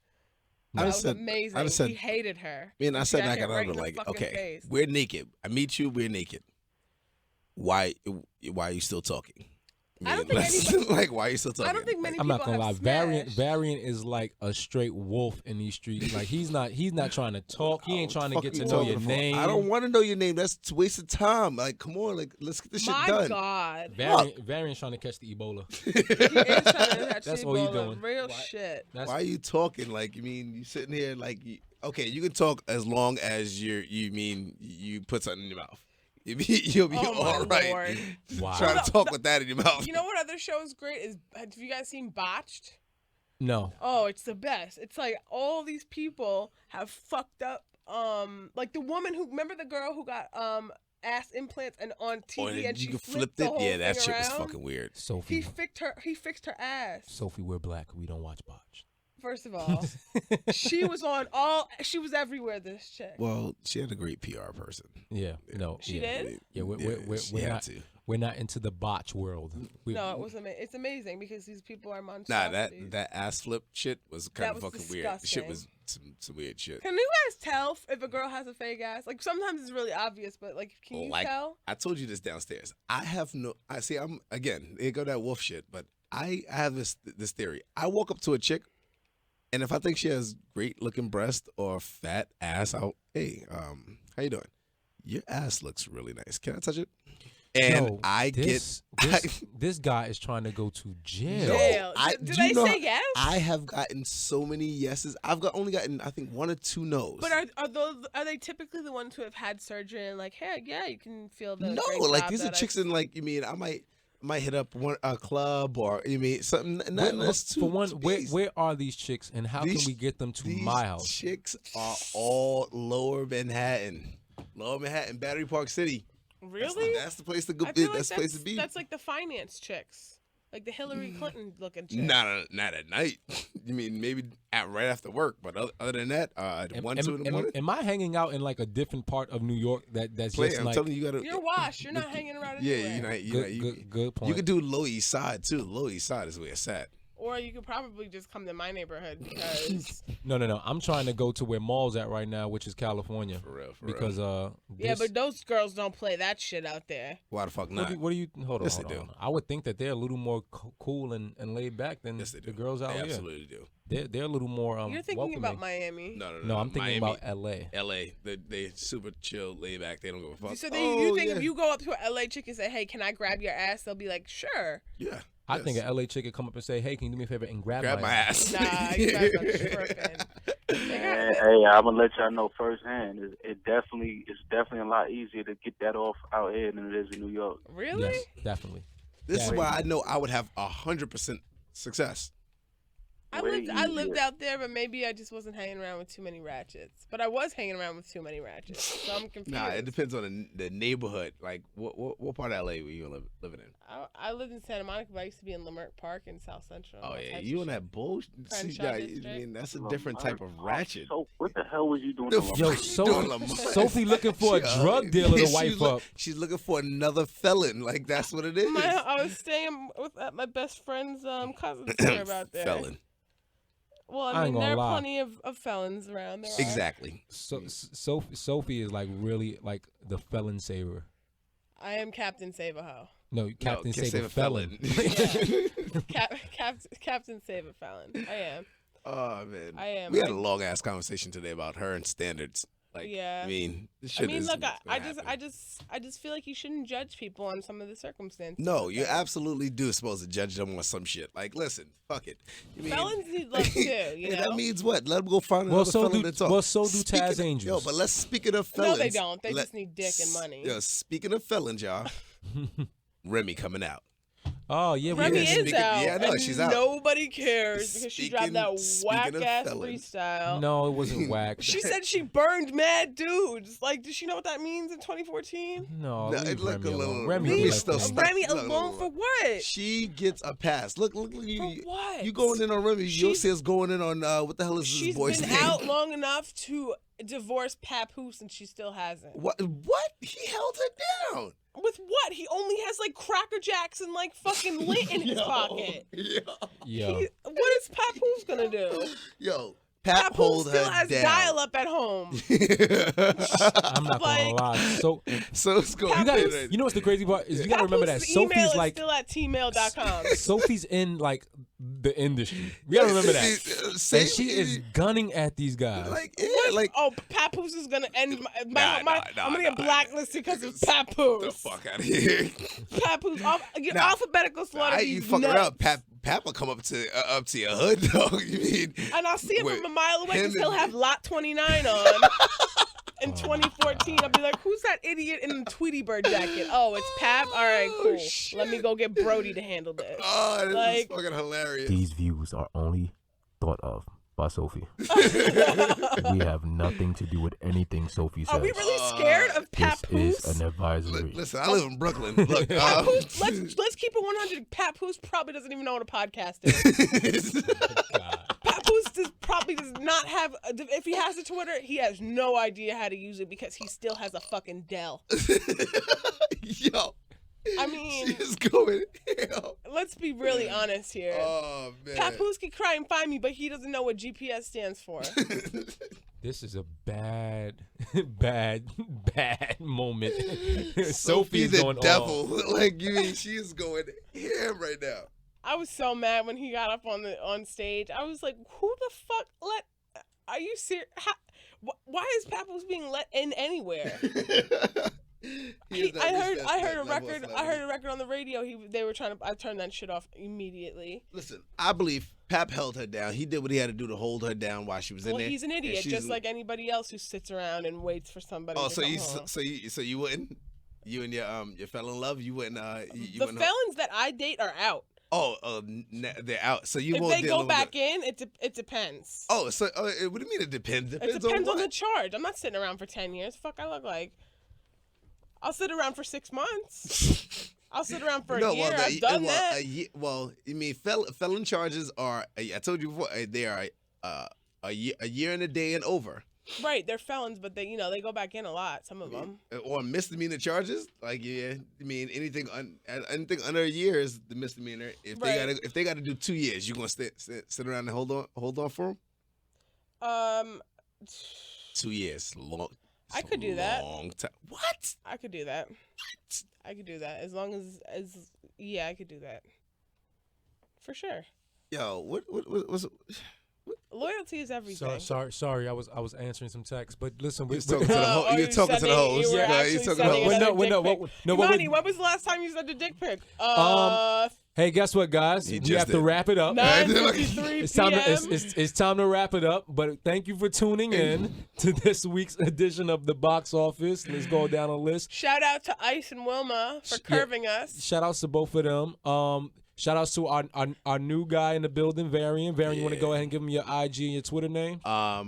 That was said- amazing. I said- He hated her. Man, I said Got back hit at right her in the like, fucking okay, face. we're naked. I meet you, we're naked. Why are you still talking? I don't mean, think anybody- like, why are you still talking? I don't think many I'm not people gonna lie. have Variant smashed. is like a straight wolf in these streets. Like he's not trying to talk. He ain't trying to Fuck get you to know talking your for? name. I don't want to know your name. That's a waste of time. Like, come on, like, let's get this shit My done. God. Variant's trying to catch the Ebola. He is trying to catch That's the what he Ebola. doing. Real shit. That's Why are you talking? Like, you mean you sitting here like, okay, you can talk as long as you put something in your mouth. You'll be Oh, my all right. Lord. wow. Trying to talk with that in your mouth. You know what other show is great? Have you guys seen Botched? No. Oh, it's the best. It's like all these people have fucked up. Like the woman remember the girl who got ass implants and on TV and she flipped the whole Yeah, that thing shit was around? fucking weird. Sophie. He fixed her ass. Sophie, we're black. We don't watch botched. First of all, she was everywhere. This chick. Well, she had a great PR person. Yeah. No. She yeah. did? Yeah. She We're had not. to. We're not into the botch world. No, it was it's amazing because these people are monstrosities. Nah, that ass flip shit was kind of was fucking weird. The shit disgusting. was some weird shit. Can you guys tell if a girl has a fake ass? Like sometimes it's really obvious, but like, can you tell? I told you this downstairs. I'm again, they go that wolf shit, but I have this theory. I walk up to a chick, and if I think she has great looking breast or fat ass, hey, how you doing? Your ass looks really nice. Can I touch it? And this guy is trying to go to jail. Jail. Did they say yes? I have gotten so many yeses. I've only gotten I think 1 or 2 no's. But are they typically the ones who have had surgery and like, hey, yeah, you can feel the no, great like job these are that chicks in like you mean I might hit up a club or you mean something. Where are these chicks and how can we get them to my house? These chicks are all Lower Manhattan, Battery Park City. Really? That's the place to go. I feel That's the place to be. That's like the finance chicks, like the Hillary Clinton looking chicks. Not at night. You mean maybe right after work, but other than that, 1, 2 in the morning. Am I hanging out in like a different part of New York that's just I'm like? telling you, you gotta. You're washed. You're not hanging around anywhere. Yeah, good point. You could do Lower East Side too. Lower East Side is where it's at. Or you could probably just come to my neighborhood because. No. I'm trying to go to where Mall's at right now, which is California. For real. Because yeah, but those girls don't play that shit out there. Why the fuck not? What do you? Hold on. Yes, hold they on. do. I would think that they're a little more cool and laid back than the girls out they here. Absolutely do. They're a little more You're thinking welcoming. about Miami. No, I'm thinking Miami, about L.A. L.A. They super chill, laid back. They don't give a fuck. So you think if you go up to an LA chick and say, "Hey, can I grab your ass?" They'll be like, "Sure." Yeah. I think an LA chick could come up and say, "Hey, can you do me a favor and grab my ass?" Nah, you guys are tripping. Hey, I'm gonna let y'all know firsthand. It's definitely a lot easier to get that off out here than it is in New York. Really? Yes, definitely. This is why I know I would have 100% success. I lived out there, but maybe I just wasn't hanging around with too many ratchets. But I was hanging around with too many ratchets, so I'm confused. Nah, it depends on the neighborhood. Like, what part of LA were you living in? I lived in Santa Monica, but I used to be in Leimert Park in South Central. Oh yeah, you on that bullshit? Crenshaw I district. mean, that's a different type of ratchet. So what the hell was you doing? Yo, Sophie looking for a drug dealer to wipe up. She's looking for another felon. Like that's what it is. I was staying at my best friend's cousin's crib out there. Felon. Well, I I ain't mean, there gonna are lie. plenty of felons around there. Exactly. So Sophie is like really like the felon saver. I am Captain Save-A-Ho. No, Captain can't Save a Felon. Captain Save-A-Felon. I am. Oh man, I am. We had a long ass conversation today about her and standards. Like, Yeah. I mean, this shit is. Look, I happen. just feel like you shouldn't judge people on some of the circumstances. No, you absolutely do supposed to judge them on some shit. Like, listen, fuck it. You mean, Felons need love too. You know. that means what? Let them go find another felon to talk. Well, so do Speaking Taz of- Angels. Yo, but let's speaking of felons. No, they don't. They just need dick and money. Yo, speaking of felons, y'all, Remy coming out. Oh yeah, Remy Yeah, is speaking- out. yeah, I know, and she's out. Nobody cares because she dropped that Speaking whack of ass felons. freestyle. No, it wasn't whack. She said she burned mad dudes. Like, does she know what that means in 2014? No, No, leave it look Remy a little- alone. Remy Remy do still that thing. stuck. Remy Look, alone look, for look. what? She gets a pass. Look, you. For what? You going in on Remy? She's- Yossi's going in on what the hell is this She's boy's been name? out long enough to divorce Papoose, and she still hasn't. What? He held her down. With what? He only has like Cracker Jacks and like fucking lint in his pocket. Yo. Yo, What is Papoose gonna do? Yo, Pap hold still her has down. dial-up at home. I'm not gonna lie. So it's going. you know what's the crazy part is you gotta remember that Papoose' email Sophie's is like still at tmail.com. Sophie's in like the industry. We gotta remember that. And she is gunning at these guys. Oh, Papoose is gonna end Nah, I'm gonna get blacklisted because of Papoose. The fuck out of here. Papoose, alphabetical slaughter. You fuck her up. Pap will come up to your hood, though. You mean? And I'll see him from a mile away because he'll have lot 29 on. In 2014, I'll be like, "Who's that idiot in the Tweety Bird jacket?" Oh, it's Pap. All right, cool. Shit. Let me go get Brody to handle this. Oh, this is fucking hilarious. These views are only thought of by Sophie. We have nothing to do with anything Sophie says. Are we really scared of Papoose? This is an advisory. Listen, I live in Brooklyn. Look, Papoose, let's keep it 100. Papoose probably doesn't even know what a podcast is. Papoose probably does not have. If he has a Twitter, he has no idea how to use it because he still has a fucking Dell. Yo. I mean, she's going hell. Let's be really honest here. Oh man, Papoose can cry and find me, but he doesn't know what GPS stands for. This is a bad moment. Sophie's the going devil. off. Like you mean she is going ham right now. I was so mad when he got up on stage. I was like, "Who the fuck Are you serious? Why is Papoose being let in anywhere?" I heard a record on the radio. They were trying to. I turned that shit off immediately. Listen, I believe Pap held her down. He did what he had to do to hold her down while she was in there. Well, he's an idiot, just like anybody else who sits around and waits for somebody. Oh, to come home. so you wouldn't? You and your fellow in love? You wouldn't? The felons that I date are out. Oh, they're out. So you if won't. If they go back in, it depends. Oh, so what do you mean it depends? It depends on the charge. I'm not sitting around for 10 years. Fuck, I look like. I'll sit around for 6 months. I'll sit around for a year. I've done that. You mean felon charges are? I told you before. They are a year and a day and over. Right, they're felons, but they go back in a lot. Some of them. Or misdemeanor charges, like I mean anything under a year is the misdemeanor. If they gotta do 2 years, you gonna sit around and hold on for them? 2 years, long. I could do that. Long time. What? I could do that. What? I could do that as long as I could do that. For sure. Yo, what's loyalty is everything. Sorry. I was answering some texts, but listen, you're talking to the host. Yeah, you talking to the host. Imani, when was the last time you sent a dick pic? Hey, guess what, guys? We have to wrap it up. 9:53 It's time to wrap it up. But thank you for tuning in to this week's edition of the Box Office. Let's go down a list. Shout out to Ice and Wilma for curving us. Shout outs to both of them. Shout outs to our new guy in the building, Varian. Varian, you want to go ahead and give him your IG and your Twitter name? I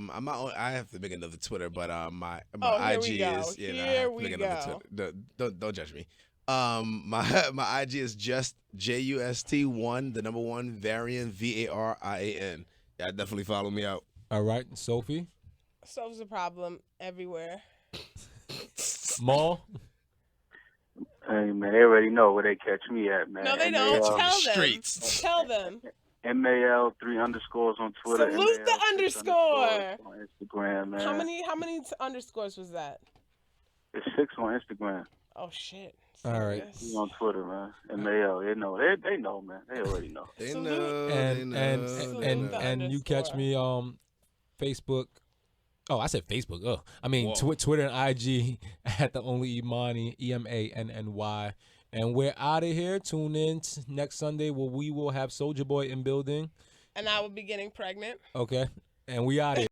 have to make another Twitter, but my IG is Here we go. Don't judge me. My IG is just JUST1, the number 1 Varian, VARIAN. Yeah, definitely follow me out. All right, Sophie. Soph's a problem everywhere. Maul. Hey man, they already know where they catch me at, man. No, they don't. Tell them. Streets. Tell them. MAL 3 underscores on Twitter. Salute the underscore. On Instagram, man. How many underscores was that? It's 6 on Instagram. Oh shit. All right. On Twitter, man. MAL, they know. They know, man. They already know. They know. And you catch me Facebook. Oh, I said Facebook. Oh, I mean Twitter and IG at the only Imani, EMANNY. And we're out of here. Tune in next Sunday where we will have Soulja Boy in building. And I will be getting pregnant. Okay. And we out of here.